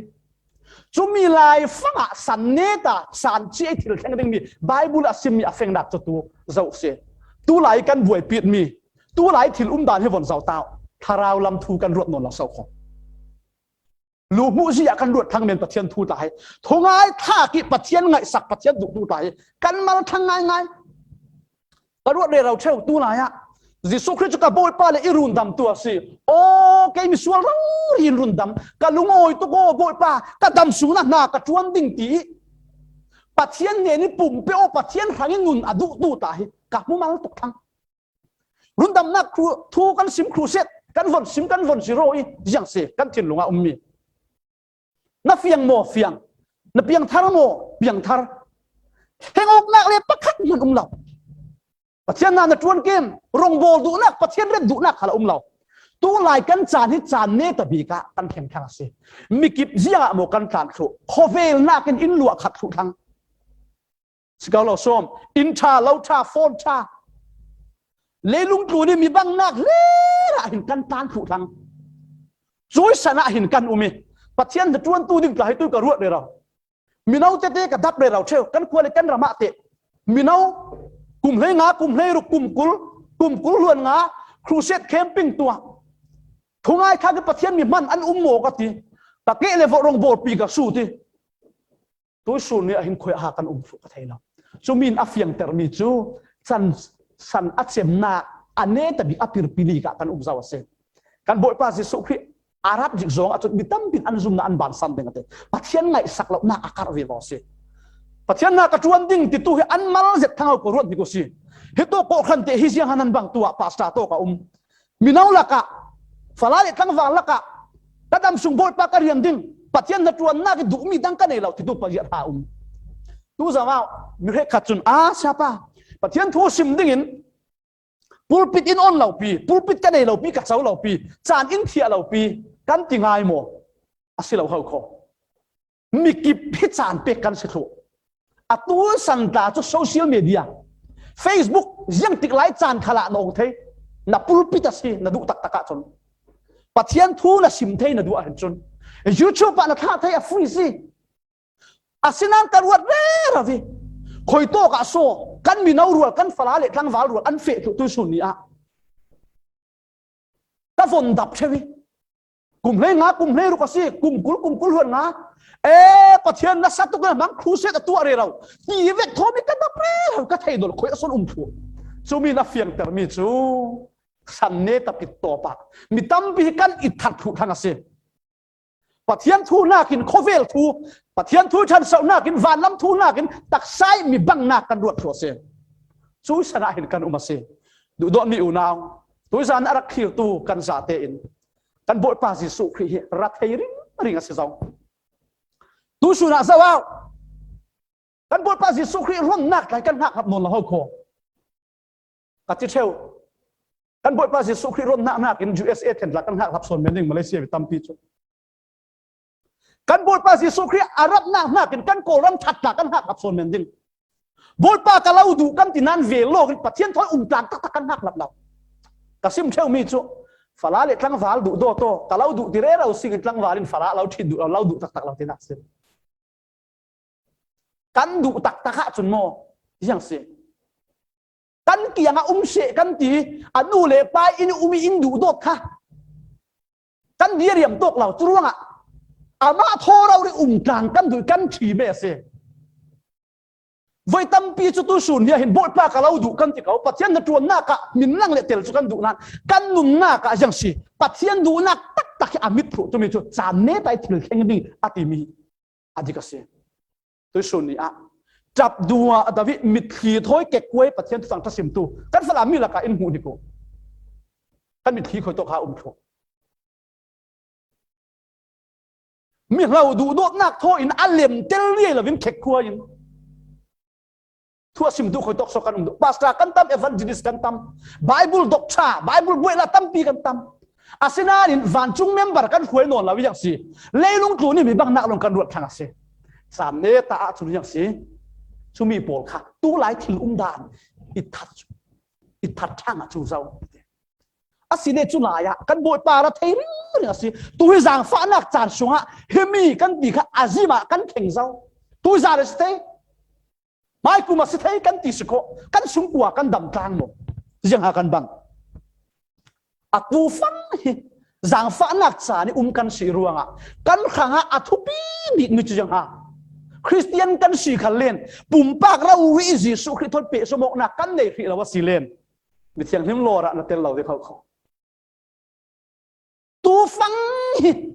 จุมีลายฟังสันเนตาสันเจติลแข่งดิ่งมีไบเบิลอาซิมมีอเฟงดักตัวเจ้าเสียตัวไหลกันบวยปีดมีตัวไหลถิ่นดานให้ฝนเจ้าเต้าทาราวลำทูกันรวดนนเราเศร้าขอลูกมุสีกันรวดทางเมนปะเทียนทูตายทงไงท่ากิปะเทียนไงสักปะเทียนดุตายกันมาทางไงกระรวดเรเราเช่าตู้ไหนอะ Jisu Christ ka boy pa le irundam tu si o ke mi sual rin rundam ka lungoy to go boy pa ka dam suna na ka chuan ding ti pathian ne ni pum pe o pathian hangin nun adu tu ta hi ka mu mal tok thang rundam na khu thu kan sim crusade kan von sim kan von zero i jang se kan thin lunga ummi na fiang mo fiang na piang thar mo piang thar hengok nak le pakhat mun law pathian na chuan kem rong bol du nak pathian red du nak khala law tu lai kan chan hi chan ne ta bi ka kan theng thang se mi kip zia mo kan tlan thu khovel na ken in lua khat thu thang sikalo som in tha lo tha phone tha leilung tu ni mi bang nak le ra hin kan tan thu thang zoi sana hin kan umi pathian da chuan tu ding tlai tu ka ruat le raw minau te te ka dap le raw theu kan khua le kan rama te minau kum hle nga kum hle ru kum kul luan nga crusade camping tua thungai kha ke pathian mi man an mo ka ti ta ke le vo rong bol pi ka su ti tu su ni a hin khoi ha kan fu ka thailo chu min a fiang ter mi chu san a chem na ane ta bi apir pili ka kan zaw se kan boy pa Jesu Christ Arab jik zong atut bitam bin an zum na an ban san ding ate pathian ngai sak lo na akar ve bo se pathian na ka chuan ding ti tu hi an mal zet thang ko ruat ni ko si hi to ko khan te hi siang hanan bang tua pasta to ka minau la ka falale tang wang la ka kadam sung boy pa ka riang ding pathian na chuan na ki du mi dang ka nei lo ti tu pa ya ha tu za ma mi he khatun a siapa pathian thu sim ding in pulpit in on lo pi pulpit ka nei lo pi ka chau lo pi chan in thia lo pi kan ti ngai mo asilo ho kho mi ki phi chan pe kan se thu atu san ta cho social media Facebook yang tik lai chan khala no thei na pulpit asi na du tak taka chon pathian thu la sim thei na du a han chon YouTube pa na tha thei a free si asinan karwat re ravi khoi to ka so kan mi nau rual kan fala le tlang wal rual an fe tu sun ni a ta von dap chewi kum le nga kum le ru ka si kum kul huan nga pathian na satu ka mang crusade tu are raw ti ve thomi ka da pre ka thei dol khoi son thu chu mi na fiang ter mi chu san ne ta pit to pa mi tam bi kan i that thu thang ase pathian thu na kin khovel thu pathian thu chan sau na kin van lam thu na kin tak sai mi bang na kan ruat thu ase chu sana hin kan umase du do mi unaw tu zan arak khil tu kan za te in kan bol pa Jesu Christ ra thei ring ase zong tu su na zaw kan bol pa Jesu Christ ron nak lai kan hak hap non la ho kho ka ti theu kan bol pa Jesu Christ ron nak in USA ten la kan hak hap son mening Malaysia bi tam pi chu kan bol pa Jesu Christ Arab nak kan koran that la kan hak hap son mening bol pa ka lau du kan tinan ve lo kan pathian thoi tlang tak kan hak lap lap ka sim theu mi chu fala le tlang wal du do to ka lau du ti re rau sing tlang walin fala lau thi du lau du tak lau ti nak sim kan du tak ha chun mo yang se kan kianga se kan ti anu le pa in umi in du dot kha kan dia riam tok lau churuanga ama thorau ri tlang kan du kan thi me se voi tam pi chu tu sun ya hin bol pa ka lau du kan ti kau pathian na tuan na ka min lang le tel chu kan du nan kan num na ka yang si pathian du na tak tak amit thu tu mi chu chan ne tai thil kheng ding ati mi adika se tu sun ni aจับดัวดาวิมิดขีถอยเก็กไว้ประเทศสังทสิมตูกันฝรั่งมีละกาอินหูดิโกกันมิดขีคอยตกขาโชมีเราดูโดดนักโทอินอัลเลมเตลเรียละวิมเก็กครัวยินทั่วสิมตูคอยตกสกันดูภาษากันตามเอวันเจลิสกันตามไบเบิลดอกชาไบเบิลบุยละตั้มปีกันตามอาเซนารินวันจุงเมมเบอร์กันหวยนอนละวิยังสีเลยลุงตูนี่มีบางนักลงกันรวดทางอาเซสามเนตาสุดยังสีชูมีปอลค่ะตู้หลายถิ่นดานอิทัดช่างจูเจ้าอาศิเนจุลายะกันบอยปาระเทริเนี่ยสิตู้จางฟ้านักจานชงะเฮมีกันดีค่ะอาซิมากันเข่งเจ้าตู้จานสิเทไม่กูมาสิเทกันตีสโคกันสุงกัวกันดำกลางหมดยังหากันบังอากูฟังจางฟ้านักจานนี่กันสีรวงอ่ะกันขังอ่ะอาทุบีดิมิจยังหาคริสเตียนกันสีขันเลนปุ่มปากเราวิจิสุคริสต์เปสมกนักกันในคริสต์ว่าสีเลน มีเสียงหิมโลระนั่นเต็มเราที่เขาตูฟัง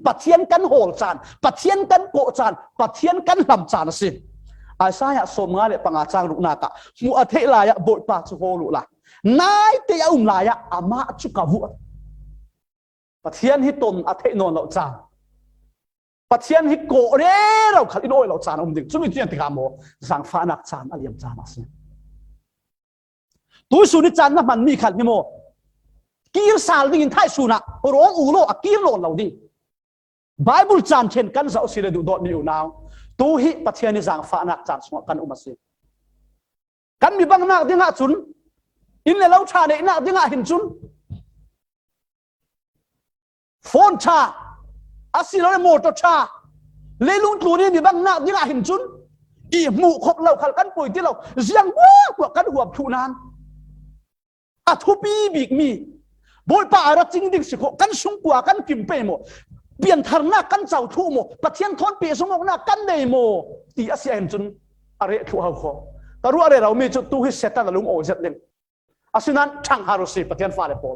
ปัดเทียนกันโหลจานปัดเทียนกันโกจานปัดเทียนกันลำจานสิไอ้สายสมงาเนี่ยปังอาจารย์ลูกนากะมัวเทลายะบทปาสุโฮลุละนายเตียลายะอามาจุกาวุปัดเทียนฮิตนอาเทนนเราจานปัดเทียนฮิโกเร่เราขัดอินโอยเราจานดึงจุดมีเทียนติกามโมสังฟ้านักจานอาเลียมจานสิตัวสุนิจานนั้นมันมีขัดนิโมกีร์สาลวิ่งท้ายสุนัขร้องอูโลอากีร์โลนเราดิไบเบิลจานเช่นกันจะเอาสิ่งดูดมีอยู่นาวตัวฮิปัจเจียนิสังฟ้านักจานสมกันอุมาสิกันมีบางนักดิ้งอาจุนอินเลวชาเนนักดิ้งอาหินจุนโฟนชาอาศิลเลโมโตชาเลลุงตัวนี้มีบางนักดิ้งอาหินจุนอีหมู่คบเราขัดกันป่วยที่เราเสียงวัวกันหัวทุนานอาทุบีบิกมีบอยป่าเราจริงดิ่งสิโคกันสุ่งกว่ากันกิมเปโมเปลี่ยนทางหน้ากันเจ้าทุ่โมปะเทียนทอนเปียสมองหน้ากันเดโมตีอาเซียนจนอะไรถูกเอาขอแต่รู้อะไรเรามีจุดตู้ให้เสร็จแต่ลุงโอเสร็จเองอาศินั้นช่างฮารุสีปะเทียนฟ้าเลยพอ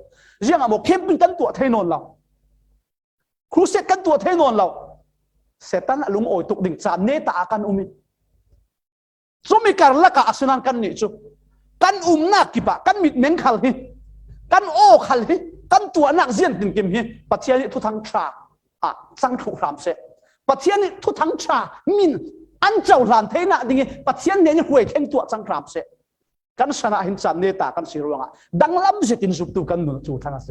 ยังอ่ะโมเข้มเป็นกันตัวเทนนเราครูเสร็จกันตัวเทนนเราเสร็จตั้งลุงโอตุกดิ่งจานเนตากันอุมิสมิการละกะอาศินั้นกันนี่จุกันนักกิปะกันมิดเม้งขัลฮิกันโอขัลฮิกันตัวนักเจียนติงกิมฮิปัจเจียนิทุทังชาสังถูกรำเสปัจเจียนิทุทังชามินอันเจ้าหลานเทน่ะดิ่งปัจเจียนเนี่ยห่วยเข่งตัวสังครามเสกันชนะหินจันเนตากันสิรวงดังลำเสตินสุบตูกันหนุนจูทังเส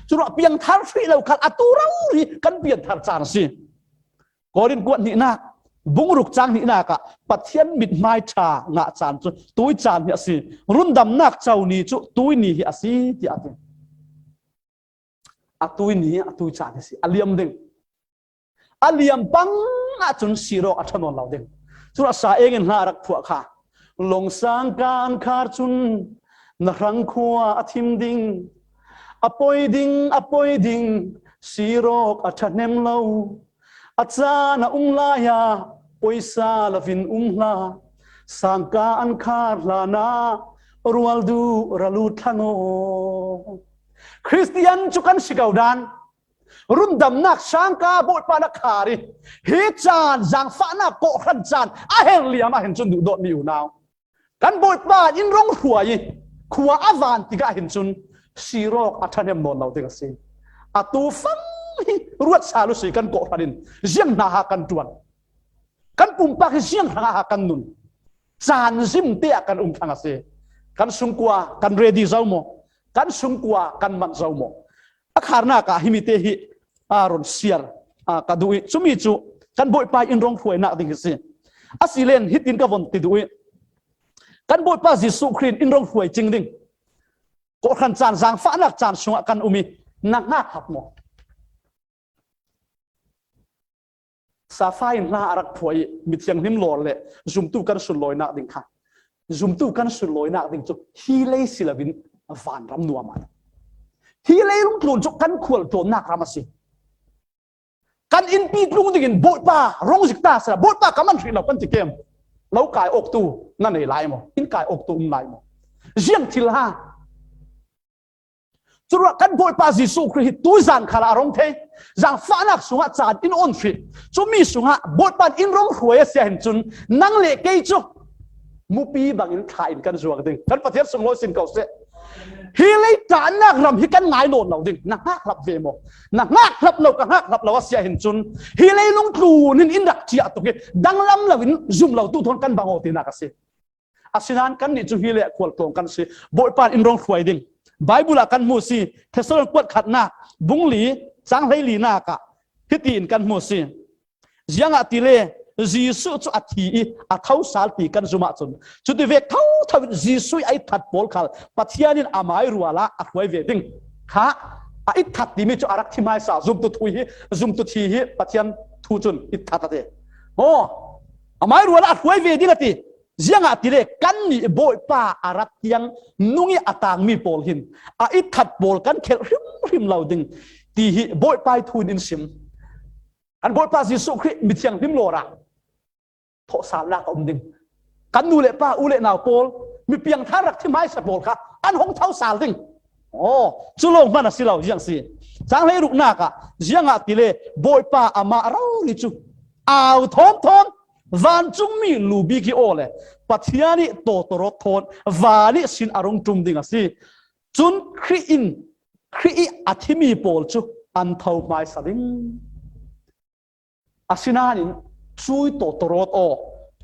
จุดเพียงทาร์ฟีเราขัดอัตุเราลีกันเปลี่ยนทาร์จานสิกอรินกวนนี่นะบุงรุกจางนี่นากะปัจเจียนมิดไม้ชางะจานจุตุยจานเนี่ยสิรุ่นดำนักเจ้านี่จุตุยนี่เฮียสิที่อาทิตย์ตุยนี่ตุยจานเนี่ยสิอาเลียมดึงอาเลียมปังอาจุนสีโรอัชนนเราดึงจุดอาศัยเองน่ารักพวกข้าลงสังการขาดจุนนรังขัวอาทิมดิ่งอปอยดิ่งสีโรอัชเนมเราอาจารย์ลายาปอยซาลฟินลาสังการขาดลานารัวดูรัลูทังโอคริสเตียนจุกันสิกาวดานรุ่นดำนักช่างกาบทปานักขารีฮิจานจางฟ้านักโกขันจานอาเฮนเลียมาเห็นจนดูโดดมีอยู่นาวกันบทปาอินร้องหัวยี่ขัวอาวานติกาเห็นจนสีโรกอัฐเนมนนเราเด็กสิอาตูฟังรวดสาลุสีกันโกขันินเจียงนาหากันจวนกันปุ่มปากเจียงนาหากันนุนจานซิมเตียกันทางเสกันสุงกัวกันเรดีเจ้าโมกันสุงกัวกันมันเจ้าโมอาคารนากะฮิมิเตหิอารอนเซียร์กระดูกสุมิจูกันบอยไปอินรองถวยนักดิ่งสิอาศิเลนฮิตินกวนติดูกันบอยไปจิสุครีนอินรองถวยจริงดิ่งก็ขันจานจางฟ้านักจานสงกันอุมินักหับโมซาไฟน่ารักถวยมิเทียงนิมโลเลยจุ่มตู้กันสุดลอยนักดิ่งค่ะจุ่มตู้กันสุดลอยนักดิ่งจุฮีเลสิลาวินฟานรำนัวมันฮีเลลุงกลุ่นจุกันขวดโจนักรามาสิกันอินปีกลุงดิ่งบดป้าร้องสิกตาสระบดป้ากำมันถึงเราเป็นจิเกมเรากายอกตูนั่นไอ้ลายมั้งอินกายอกตูลายมั้งเจียงทิลฮาจุดกันบดป้าจิสุคริสตุจันขาลาร้องเทจังฟ้านักสุงะจานอินอ่อนฟิจุมีสุงะบดป้าอินร้องหวยเสียเห็นจุนนั่งเละเกยจุมุปีบางอินขายกันจวกดิ่งกันประเทศสงโลสินเก่าเสฮีเลยจานนักรำฮิกันง่ายโดนเราดิ่งนักหักรับเวโมนักหักรับเราก็หักรับเราว่าเสียเห็นจุนฮีเลยลงครูนินอินดักเชียตุกดังลำเราวินซุ่มเราตู้ทนกันบางโอตินักสิอาศินันกันนี่จูฮีเลยขวดตรงกันสิบอยปานอินรองถวยดิ่งไบเบิลกันมูซีเทสโลนกวดขัดนาบุงหลีสังไหลีนากะฮิตีนกันมูซียังอติเลจีสุจุอธิอาเท้าสาลปีกันจุมาจุนจุดเวกเท้าทวิจีสุไอทัดโพลคัลปัทยานินอามารัวละอัควายเวดิงค่ะไอทัดดิมิจุอารักที่ไม่สาซุมตุทุยซุมตุทีฮิปัทยานทูจุนอิทัดเตโอ้อามารัวละอัควายเวดิงติยังอติเลกันนี่โบยป้าอารักยังนุ่งอัตางมีโพลหินไอทัดโพลกันเข็มริมเหล่าดิงตีฮิโบยป้าทูนินซิมอันโบยป้าจีสุคริมิเทียงริมโลระทศาลนักอมดิ่งกันดูเล่ป้าอุเล่นาวโพลมีเพียงท่ารักที่ไม้สะโพลค่ะ อันหงเท้าสาลติงโอ้จุลงมันสิเราอย่างสิจางเลยรุกนักอะยังอะติเลบอยป้าอามาเราลิจูเอาทอมวันจุงมีลูบิกิโอเลยปัทยานิโตโตรทอนวานิสินอารมณ์จุมดิ่งสิจุนครีอัติมีโพลจูอันเท่าไม่สลิงอาศินานิช่วยโตโตรทโอ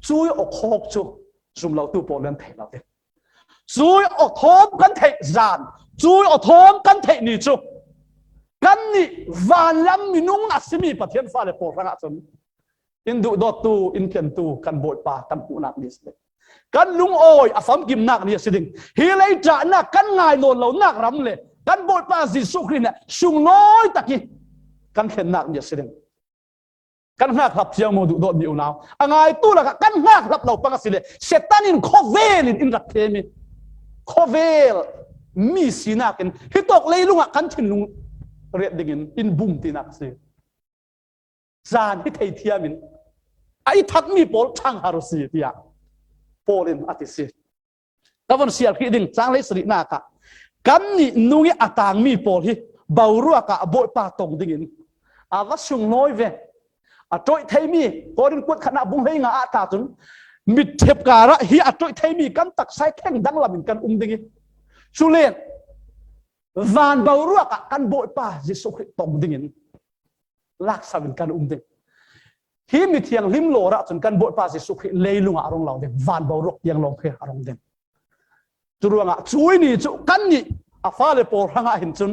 ช่วยออกหกจูจุมเราตู้โพลเล่นเทเราเด็กช่วยออกทอมกันเทจานช่วยออกทอมกันเทนี่จูกันนี่วันลำมินุงอาศิมีปัทยานฟ้าเลยโพลฟังอาจารย์อินดูดอตูอินเพียนตูกันบดป่ากันปูนักนี่สิกันลุงโอยอฟัมกิมนักนี่สิดิ่งฮิเลจ่านักกันง่ายโนนเรานักรำเลยกันบดป่าสิสุขริเนี่ยชุงน้อยตะกี้กันเห็นนักนี่สิดิ่งกันหักรับเชียงโมดูดอมิวนาอ่างไงตู้ละกันหักรับเราปังสิเลยเซตันินโคเวลินอินรักเทมิโคเวลมีสีนักฮิตกเลยลุงอ่ะกันชินลุงเรียดดิ่งอินบุมตีนักสิจานที่ไทยเทียมินไอ้ทักมีโพลช่างฮารุสีที่อ่ะโพลินอติสิแต่วันเสียคิดดิ่งจางเลยสรินากะกันนี่นุ่งอัตางมีโพลที่เบารัวกะบอยป่าตรงดิ่งอาวัชงน้อยเวอโจยไทยมีพอดินกวดขณะบุ้งให้งาอาตาจุนมิดเทปการะฮีอโจยไทยมีกันตักใช้แข่งดังลำมินกันดิ่งชุเลนวานเบารัวกะกันบอยป่าจิสุขตรงดิ่งลักษณะกันดิ่งที่มีเทียงลิมโลระจนกันบทภาษิสุขเลยลุงอารมณ์เราเด็กวันบารกยังลงเพอารมณ์เด็กจุดว่าช่วยนี่จุกันนี่อาฟ้าเลยโปรหังอาหินจุน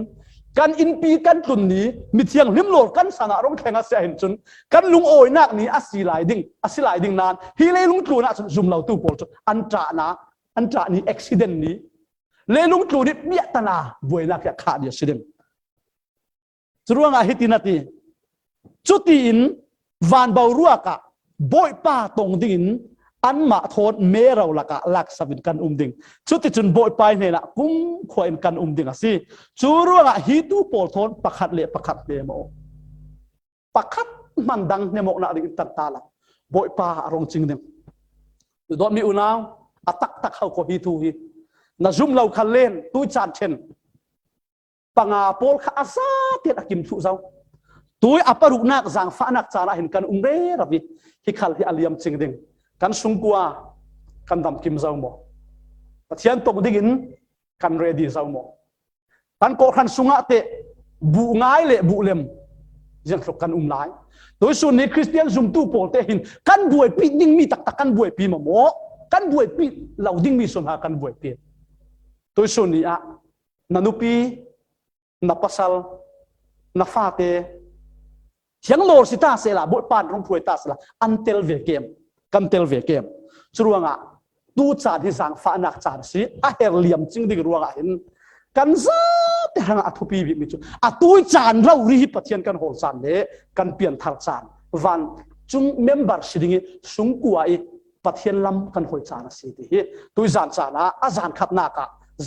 กันอินปีกันตุนนี้มีเทียงลิมโลกันสานอารมณ์แข่งอาเซียหินจุนกันลุงโอยนักนี้อาศิลายดิ่งนานฮีเลยลุงจูน่ะจุมเราตู้โปรจุอันจ่านี้อุบิเหตุนี้เลยลุงจูนี่เบียดตนาบวยนักอยากขาดเดียสิเดมจุดว่าฮิตินาทีจุดที่อินวันเบารัวกะบอยป้าตรงดิ่งอันมาโทษเมเราละกะลักสวินกันดิ่งชุดที่จุนบอยไปเนี่ยนะกุ้งขวายกันดิ่งสิจูรัวกะฮิตูโปลทนประคัดเดโมประคัดมันดังเนี่ยโมนาดิ่งตันตาละบอยป้าอารมณ์จริงดิ่งโดนมีอุณาวอัตักเข้ากับฮิตูฮิน่าจุ่มเราคันเล่นตุยจานเช่นปังอาโปลข้าซาเตียนกิมชุเจ้าตัวอัปรุนักจางฟ้านักจาระเห็นกันเร่ระบิฮิคัลฮิอาลียมจริงดิ่งกันสุงกัวกันดำกิมเจ้าโมปะเทียนตกดิ่งกันเรดีเจ้าโมกันโกขันสุงะเตะบุง่ายเละบุเลมยังสกันไลตัวส่วนนี้คริสเตียนซุมตู้โปเตหินกันบวยปีดิ่งมีตักกันบวยปีมโมกันบวยปีเหล่าดิ่งมีส่วนหากันบวยปีตัวส่วนนี้อะนันุปีนับปัสลนับฟาเตยังโลสิตาเสละบทปานของพวยตาเสละอันเทลเวเกมกันเทลเวเกมจรวงอ่ะตูจานที่สังฟ้านักจานสิอาเฮเลียมจึงดิ่งรวงอ่ะเห็นกันซะแต่ทางอัตุปีบิมิจุอัตุจานเรารีบปะเทียนกันโหจานเล่กันเปลี่ยนทางจานวันจุงเมมเบอร์สิดิ่งสุงกัวอีปะเทียนลำกันโหจานสิที่ตุจานจานะอาจารย์ขับนัก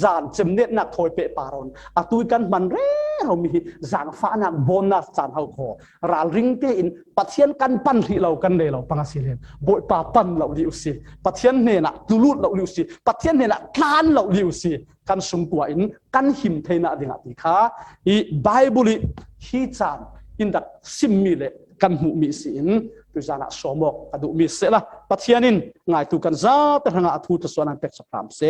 จานเจมเนตนักถอยเปปารอนอตุยกันมันเร่เรามีจานฟ้านักโบนัสจานเฮาขอราลิงเตอินปัทเทียนกันปั้นที่เรากันเลยเราปังสิเลนบอยป่าปั้นเราดิวสิปัทเทียนเนี่ยนะตุลุดเราดิวสิปัทเทียนเนี่ยนะทานเราดิวสิกันสมกว่าอินกันหิมเทนะดิ่งติขาอีไบเบิลฮีจานอินดักซิมมิเลกันหูมีสินตุจานะสมบอกกระดูมีเสละปัทเทียนินง่ายตุกันซาแต่ทางอัตุตส่วนนั้นเป็กสพรามเส